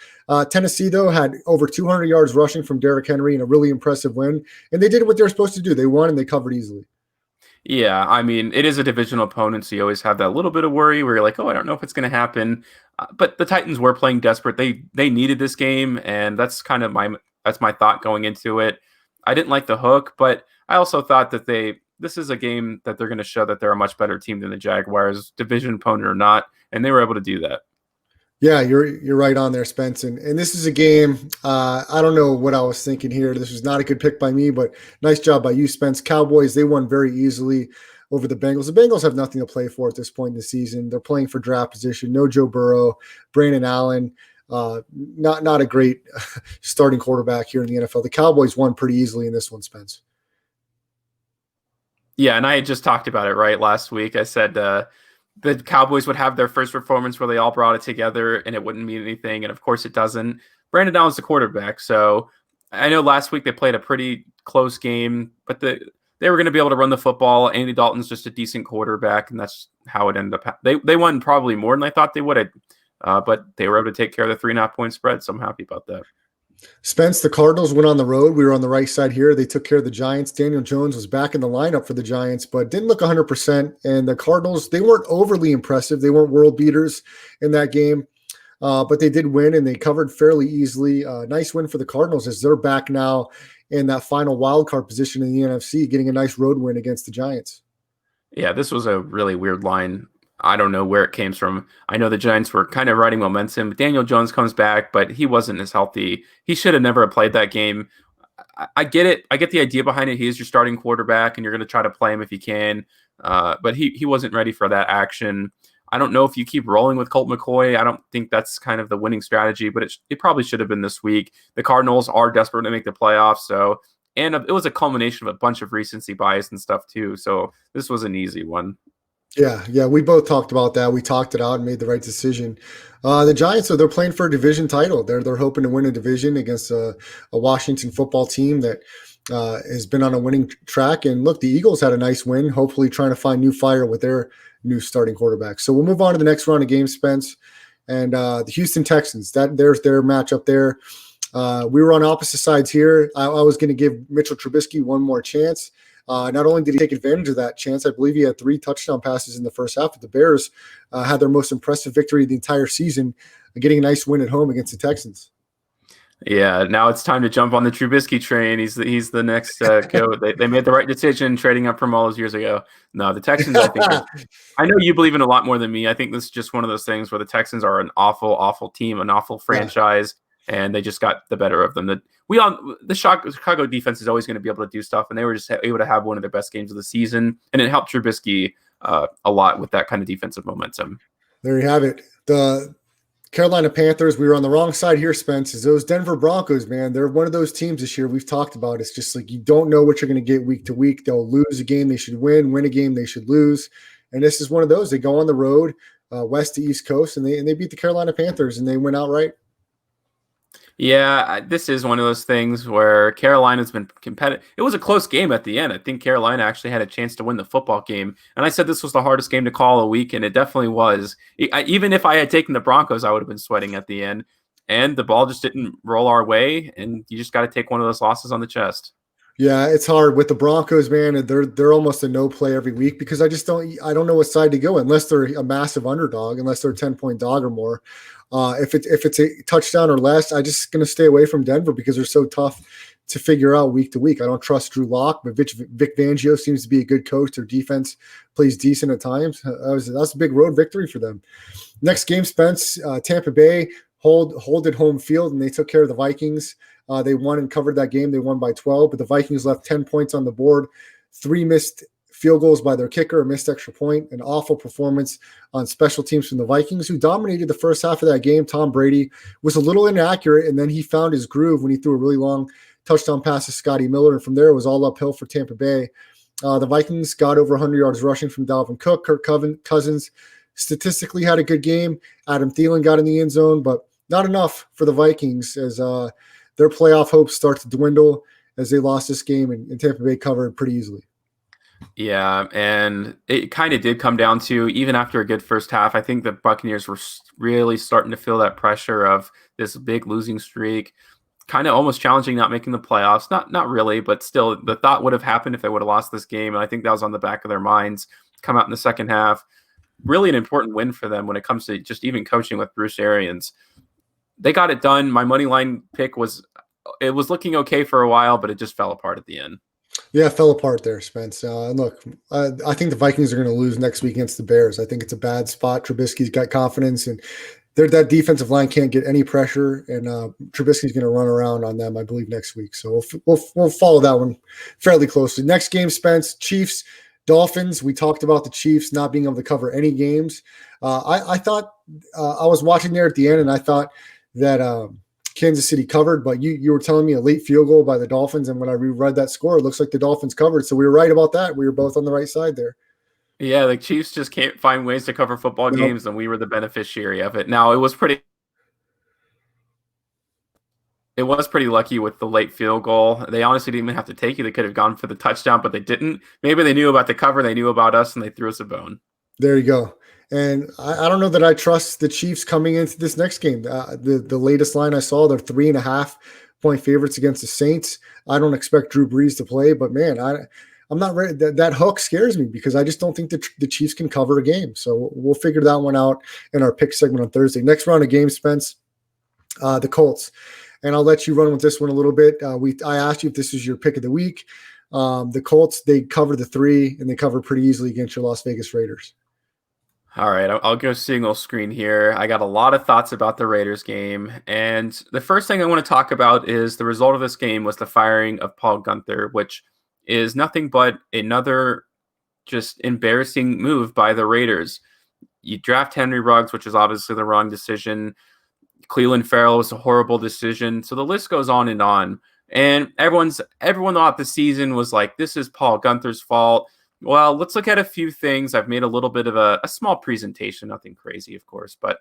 Speaker 3: Tennessee, though, had over 200 yards rushing from Derrick Henry in a really impressive win. And they did what they were supposed to do. They won and they covered easily.
Speaker 4: Yeah, I mean, it is a divisional opponent, so you always have that little bit of worry where you're like, oh, I don't know if it's going to happen. But the Titans were playing desperate. They needed this game, and that's kind of my thought going into it. I didn't like the hook, but I also thought that this is a game that they're going to show that they're a much better team than the Jaguars, division opponent or not, and they were able to do that.
Speaker 3: Yeah, you're right on there, Spence. And this is a game, I don't know what I was thinking here. This was not a good pick by me, but nice job by you, Spence. Cowboys, they won very easily over the Bengals. The Bengals have nothing to play for at this point in the season. They're playing for draft position. No Joe Burrow, Brandon Allen, not a great starting quarterback here in the NFL. The Cowboys won pretty easily in this one, Spence.
Speaker 4: Yeah, and I had just talked about it, right, last week. I said the Cowboys would have their first performance where they all brought it together and it wouldn't mean anything. And of course it doesn't. Brandon Allen's the quarterback. So I know last week they played a pretty close game, but they were going to be able to run the football. Andy Dalton's just a decent quarterback, and that's how it ended up. They won probably more than I thought they would have, but they were able to take care of the 3.5-point spread. So I'm happy about that.
Speaker 3: Spence, the Cardinals went on the road. We were on the right side here. They took care of the Giants. Daniel Jones was back in the lineup for the Giants, but didn't look 100%. And the Cardinals, they weren't overly impressive. They weren't world beaters in that game, but they did win, and they covered fairly easily. Nice win for the Cardinals as they're back now in that final wild card position in the NFC, getting a nice road win against the Giants.
Speaker 4: Yeah, this was a really weird line. I don't know where it came from. I know the Giants were kind of riding momentum. Daniel Jones comes back, but he wasn't as healthy. He should have never played that game. I get it. I get the idea behind it. He is your starting quarterback, and you're going to try to play him if you can. But he wasn't ready for that action. I don't know if you keep rolling with Colt McCoy. I don't think that's kind of the winning strategy, but it probably should have been this week. The Cardinals are desperate to make the playoffs, and it was a culmination of a bunch of recency bias and stuff too. So this was an easy one.
Speaker 3: Yeah, we both talked about that. We talked it out and made the right decision. The Giants, they're playing for a division title. They're hoping to win a division against a Washington football team that has been on a winning track. And look, the Eagles had a nice win, hopefully trying to find new fire with their new starting quarterback. So we'll move on to the next round of games, Spence. And the Houston Texans, there's their matchup there. We were on opposite sides here. I was going to give Mitchell Trubisky one more chance. Not only did he take advantage of that chance, I believe he had 3 touchdown passes in the first half, but the Bears had their most impressive victory of the entire season, getting a nice win at home against the Texans.
Speaker 4: Yeah, now it's time to jump on the Trubisky train. He's the next go. They made the right decision trading up from all those years ago. No, the Texans, I think. I know you believe in a lot more than me. I think this is just one of those things where the Texans are an awful, awful team, an awful franchise, and they just got the better of them. The Chicago defense is always going to be able to do stuff, and they were just able to have one of their best games of the season, and it helped Trubisky a lot with that kind of defensive momentum.
Speaker 3: There you have it. The Carolina Panthers, we were on the wrong side here, Spence, is those Denver Broncos, man. They're one of those teams this year we've talked about. It's just like you don't know what you're going to get week to week. They'll lose a game they should win a game they should lose, and this is one of those. They go on the road, west to east coast, and they beat the Carolina Panthers, and they went outright.
Speaker 4: Yeah, this is one of those things where Carolina's been competitive. It was a close game at the end. I think Carolina actually had a chance to win the football game. And I said this was the hardest game to call a week, and it definitely was. Even if I had taken the Broncos, I would have been sweating at the end. And the ball just didn't roll our way, and you just got to take one of those losses on the chest.
Speaker 3: Yeah, it's hard with the Broncos, man. And they're almost a no play every week because I don't know what side to go unless they're a massive underdog, unless they're a 10-point dog or more. If it's a touchdown or less, I'm just going to stay away from Denver because they're so tough to figure out week to week. I don't trust Drew Lock, but Vic Fangio seems to be a good coach. Their defense plays decent at times. That's a big road victory for them. Next game, Spence, Tampa Bay holded home field, and they took care of the Vikings. They won and covered that game. They won by 12, but the Vikings left 10 points on the board. 3 missed field goals by their kicker, a missed extra point, an awful performance on special teams from the Vikings, who dominated the first half of that game. Tom Brady was a little inaccurate, and then he found his groove when he threw a really long touchdown pass to Scotty Miller, and from there it was all uphill for Tampa Bay. The Vikings got over 100 yards rushing from Dalvin Cook. Kirk Cousins statistically had a good game. Adam Thielen got in the end zone, but not enough for the Vikings as their playoff hopes start to dwindle as they lost this game, and Tampa Bay covered pretty easily.
Speaker 4: Yeah, and it kind of did come down to, even after a good first half, I think the Buccaneers were really starting to feel that pressure of this big losing streak, kind of almost challenging not making the playoffs. Not really, but still, the thought would have happened if they would have lost this game, and I think that was on the back of their minds. Come out in the second half, really an important win for them when it comes to just even coaching with Bruce Arians. They got it done. My money line pick was looking okay for a while, but it just fell apart at the end.
Speaker 3: Yeah, it fell apart there, Spence. Look, I think the Vikings are going to lose next week against the Bears. I think it's a bad spot. Trubisky's got confidence, and that defensive line can't get any pressure, and Trubisky's going to run around on them, I believe, next week. So we'll follow that one fairly closely. Next game, Spence, Chiefs, Dolphins. We talked about the Chiefs not being able to cover any games. I thought I was watching there at the end, and I thought that Kansas City covered, but you were telling me a late field goal by the Dolphins, and when I reread that score, it looks like the Dolphins covered. So we were right about that. We were both on the right side there.
Speaker 4: Yeah, the Chiefs just can't find ways to cover football games, and we were the beneficiary of it. Now, it was pretty lucky with the late field goal. They honestly didn't even have to take it. They could have gone for the touchdown, but they didn't. Maybe they knew about the cover, they knew about us, and they threw us a bone.
Speaker 3: There you go. And I don't know that I trust the Chiefs coming into this next game. The latest line I saw, they're 3.5-point favorites against the Saints. I don't expect Drew Brees to play, but man, I'm not ready. That hook scares me because I just don't think the Chiefs can cover a game. So we'll figure that one out in our pick segment on Thursday. Next round of games, Spence, the Colts. And I'll let you run with this one a little bit. I asked you if this is your pick of the week. The Colts, they cover the 3, and they cover pretty easily against your Las Vegas Raiders.
Speaker 4: All right, I'll go single screen here. I got a lot of thoughts about the Raiders game, and the first thing I want to talk about is the result of this game was the firing of Paul Guenther, which is nothing but another just embarrassing move by the Raiders. You draft Henry Ruggs, which is obviously the wrong decision. Cleveland Farrell was a horrible decision. So the list goes on. And everyone thought the season was like, this is Paul Guenther's fault. Well, let's look at a few things. I've made a little bit of a small presentation, nothing crazy, of course, but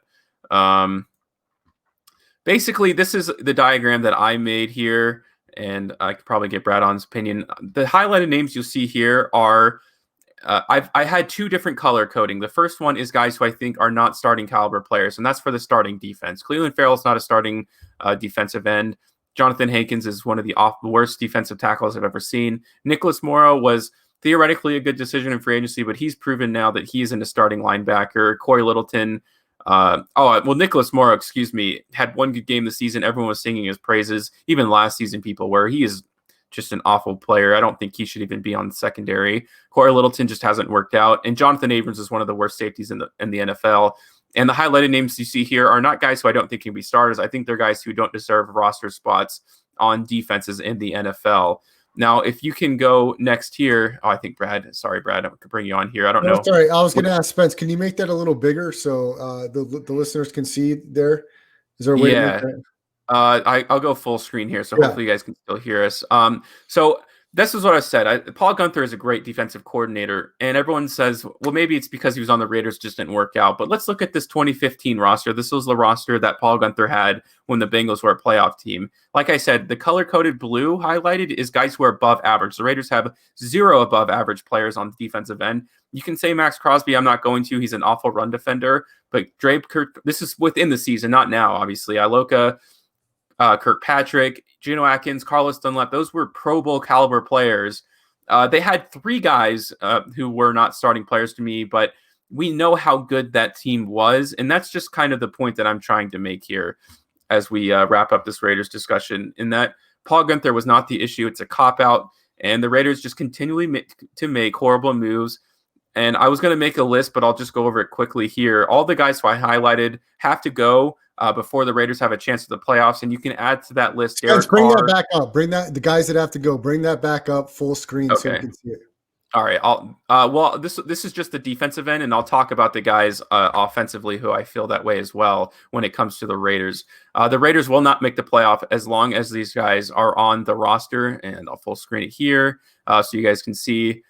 Speaker 4: basically this is the diagram that I made here, and I could probably get Brad on his opinion. The highlighted names you'll see here are I had 2 different color coding. The first one is guys who I think are not starting caliber players, and that's for the starting defense. Cleveland Farrell is not a starting defensive end. Jonathan Hankins is one of the worst defensive tackles I've ever seen. Nicholas Morrow was theoretically a good decision in free agency, but he's proven now that he isn't a starting linebacker. Corey Littleton, Nicholas Morrow, had one good game this season. Everyone was singing his praises. Even last season, people were. He is just an awful player. I don't think he should even be on the secondary. Corey Littleton just hasn't worked out. And Jonathan Abrams is one of the worst safeties in the NFL. And the highlighted names you see here are not guys who I don't think can be starters. I think they're guys who don't deserve roster spots on defenses in the NFL. Now, if you can go next here, I think Brad, I could bring you on here. I don't know.
Speaker 3: Sorry, I was going to ask Spence, can you make that a little bigger so the listeners can see there? Is there a way to make that?
Speaker 4: I'll go full screen here, so hopefully you guys can still hear us. So this is what I said. Paul Guenther is a great defensive coordinator, and everyone says, well, maybe it's because he was on the Raiders, just didn't work out. But let's look at this 2015 roster. This was the roster that Paul Guenther had when the Bengals were a playoff team. Like I said, the color-coded blue highlighted is guys who are above average. The Raiders have 0 above average players on the defensive end. You can say Max Crosby, I'm not going to. He's an awful run defender. But this is within the season, not now, obviously. Iloka, Kirkpatrick, Geno Atkins, Carlos Dunlap, those were Pro Bowl caliber players. They had 3 guys who were not starting players to me, but we know how good that team was. And that's just kind of the point that I'm trying to make here as we wrap up this Raiders discussion, in that Paul Guenther was not the issue. It's a cop-out, and the Raiders just continually make horrible moves. And I was going to make a list, but I'll just go over it quickly here. All the guys who I highlighted have to go before the Raiders have a chance at the playoffs, and you can add to that list.
Speaker 3: Spence, bring that back up. Bring the guys that have to go. Bring that back up full screen so you can see it.
Speaker 4: All right. Well, this is just the defensive end, and I'll talk about the guys offensively who I feel that way as well when it comes to the Raiders. The Raiders will not make the playoff as long as these guys are on the roster, and I'll full screen it here so you guys can see.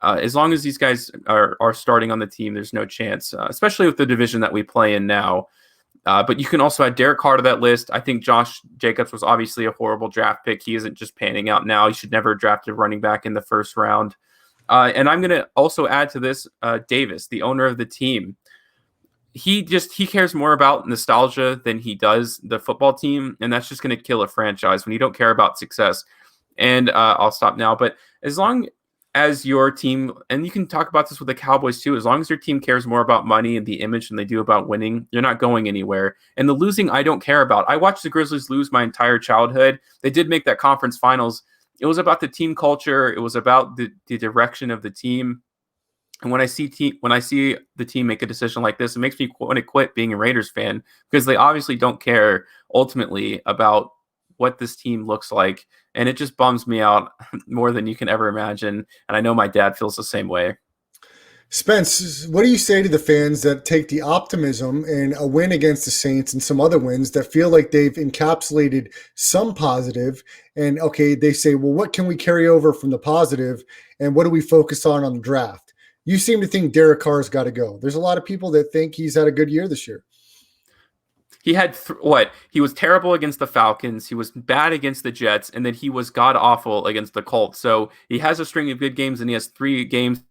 Speaker 4: As long as these guys are starting on the team, there's no chance, especially with the division that we play in now. But you can also add Derek Carr to that list. I think Josh Jacobs was obviously a horrible draft pick. He isn't just panning out now. He should never have drafted running back in the first round. And I'm going to also add to this Davis, the owner of the team. He cares more about nostalgia than he does the football team, and that's just going to kill a franchise when you don't care about success. And I'll stop now. But as long as your team, and you can talk about this with the Cowboys too, as long as your team cares more about money and the image than they do about winning, you're not going anywhere. And the losing, I don't care about. I watched the Grizzlies lose my entire childhood. They did make that conference finals. It was about the team culture. It was about the direction of the team. And when I see the team make a decision like this, it makes me want to quit being a Raiders fan, because they obviously don't care ultimately about what this team looks like. And it just bums me out more than you can ever imagine. And I know my dad feels the same way.
Speaker 3: Spence, what do you say to the fans that take the optimism and a win against the Saints and some other wins that feel like they've encapsulated some positive, and okay, they say, well, what can we carry over from the positive, and what do we focus on the draft? You seem to think Derek Carr's got to go. There's a lot of people that think he's had a good year this year.
Speaker 4: He had he was terrible against the Falcons. He was bad against the Jets, and then he was god awful against the Colts. So he has a string of good games, and he has 3 games.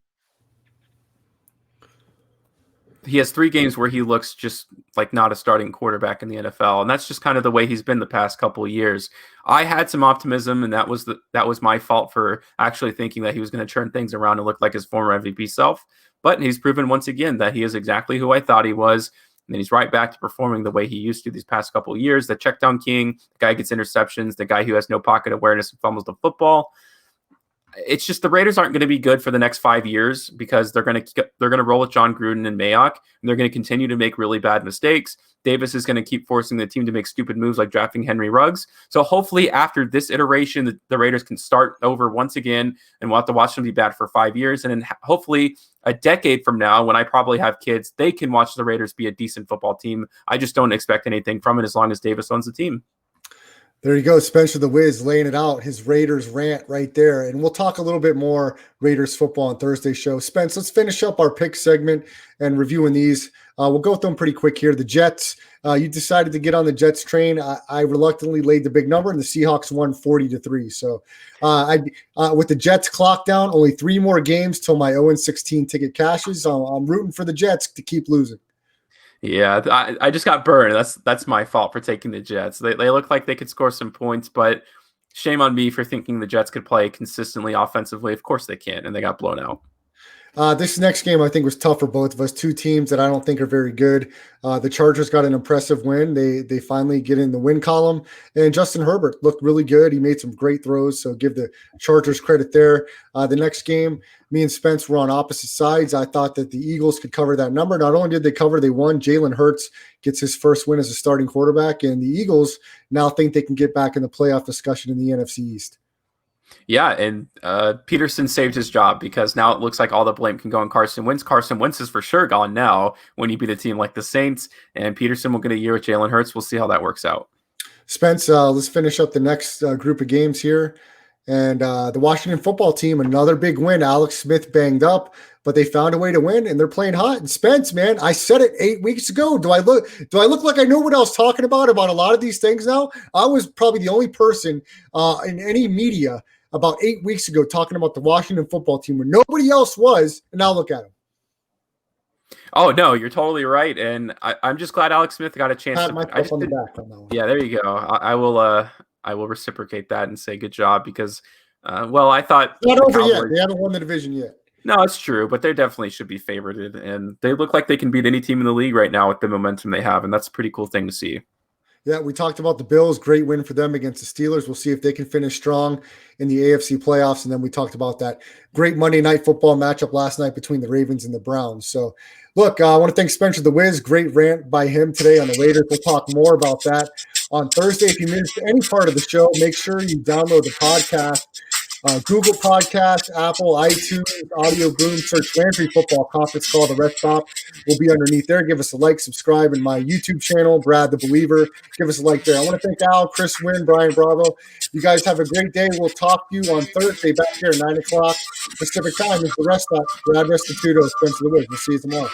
Speaker 4: He has 3 games where he looks just like not a starting quarterback in the NFL, and that's just kind of the way he's been the past couple of years. I had some optimism, and that was my fault for actually thinking that he was going to turn things around and look like his former MVP self. But he's proven once again that he is exactly who I thought he was. And then he's right back to performing the way he used to these past couple of years. The check down king, the guy who gets interceptions, the guy who has no pocket awareness and fumbles the football. It's just the Raiders aren't going to be good for the next 5 years, because they're going to roll with John Gruden and Mayock, and they're going to continue to make really bad mistakes. Davis is going to keep forcing the team to make stupid moves like drafting Henry Ruggs. So hopefully after this iteration, the Raiders can start over once again, and we'll have to watch them be bad for 5 years. And then hopefully a decade from now, when I probably have kids, they can watch the Raiders be a decent football team. I just don't expect anything from it as long as Davis owns the team.
Speaker 3: There you go, Spencer the Wiz laying it out, his Raiders rant right there. And we'll talk a little bit more Raiders football on Thursday's show. Spence, let's finish up our pick segment and reviewing these. We'll go through them pretty quick here. The Jets, you decided to get on the Jets train. I reluctantly laid the big number, and the Seahawks won 40-3. So with the Jets clock down, only 3 more games till my 0-16 ticket cashes. I'm rooting for the Jets to keep losing.
Speaker 4: Yeah, I just got burned. That's my fault for taking the Jets. They look like they could score some points, but shame on me for thinking the Jets could play consistently offensively. Of course they can, and they got blown out.
Speaker 3: This next game, I think, was tough for both of us. 2 teams that I don't think are very good. The Chargers got an impressive win. They finally get in the win column. And Justin Herbert looked really good. He made some great throws, so give the Chargers credit there. The next game, me and Spence were on opposite sides. I thought that the Eagles could cover that number. Not only did they cover, they won. Jalen Hurts gets his first win as a starting quarterback, and the Eagles now think they can get back in the playoff discussion in the NFC East.
Speaker 4: Yeah, and Peterson saved his job, because now it looks like all the blame can go on Carson Wentz. Carson Wentz is for sure gone now when you beat a team like the Saints, and Peterson will get a year with Jalen Hurts. We'll see how that works out.
Speaker 3: Spence, let's finish up the next group of games here. And the Washington football team, another big win. Alex Smith banged up, but they found a way to win, and they're playing hot. And Spence, man, I said it 8 weeks ago. Do I look like I know what I was talking about a lot of these things now? I was probably the only person in any media about 8 weeks ago talking about the Washington football team when nobody else was, and now look at them.
Speaker 4: Oh, no, you're totally right, and I'm just glad Alex Smith got a chance to –
Speaker 3: on the back on that one.
Speaker 4: Yeah, there you go. I will reciprocate that and say good job, because, I thought –
Speaker 3: Not over yet. They haven't won the division yet.
Speaker 4: No, it's true, but they definitely should be favored, and they look like they can beat any team in the league right now with the momentum they have, and that's a pretty cool thing to see.
Speaker 3: Yeah, we talked about the Bills. Great win for them against the Steelers. We'll see if they can finish strong in the AFC playoffs. And then we talked about that great Monday Night Football matchup last night between the Ravens and the Browns. So, look, I want to thank Spencer the Wiz. Great rant by him today on the Raiders. We'll talk more about that on Thursday. If you missed any part of the show, make sure you download the podcast. Google Podcasts, Apple, iTunes, Audio Boom, search Landry Football Conference Call. The rest stop will be underneath there. Give us a like, subscribe, and my YouTube channel, Brad the Believer. Give us a like there. I want to thank Al, Chris Wynn, Brian Bravo. You guys have a great day. We'll talk to you on Thursday back here at 9 o'clock Pacific time. It's the rest stop. Brad Restituto, Spencer Lewis. We'll see you tomorrow.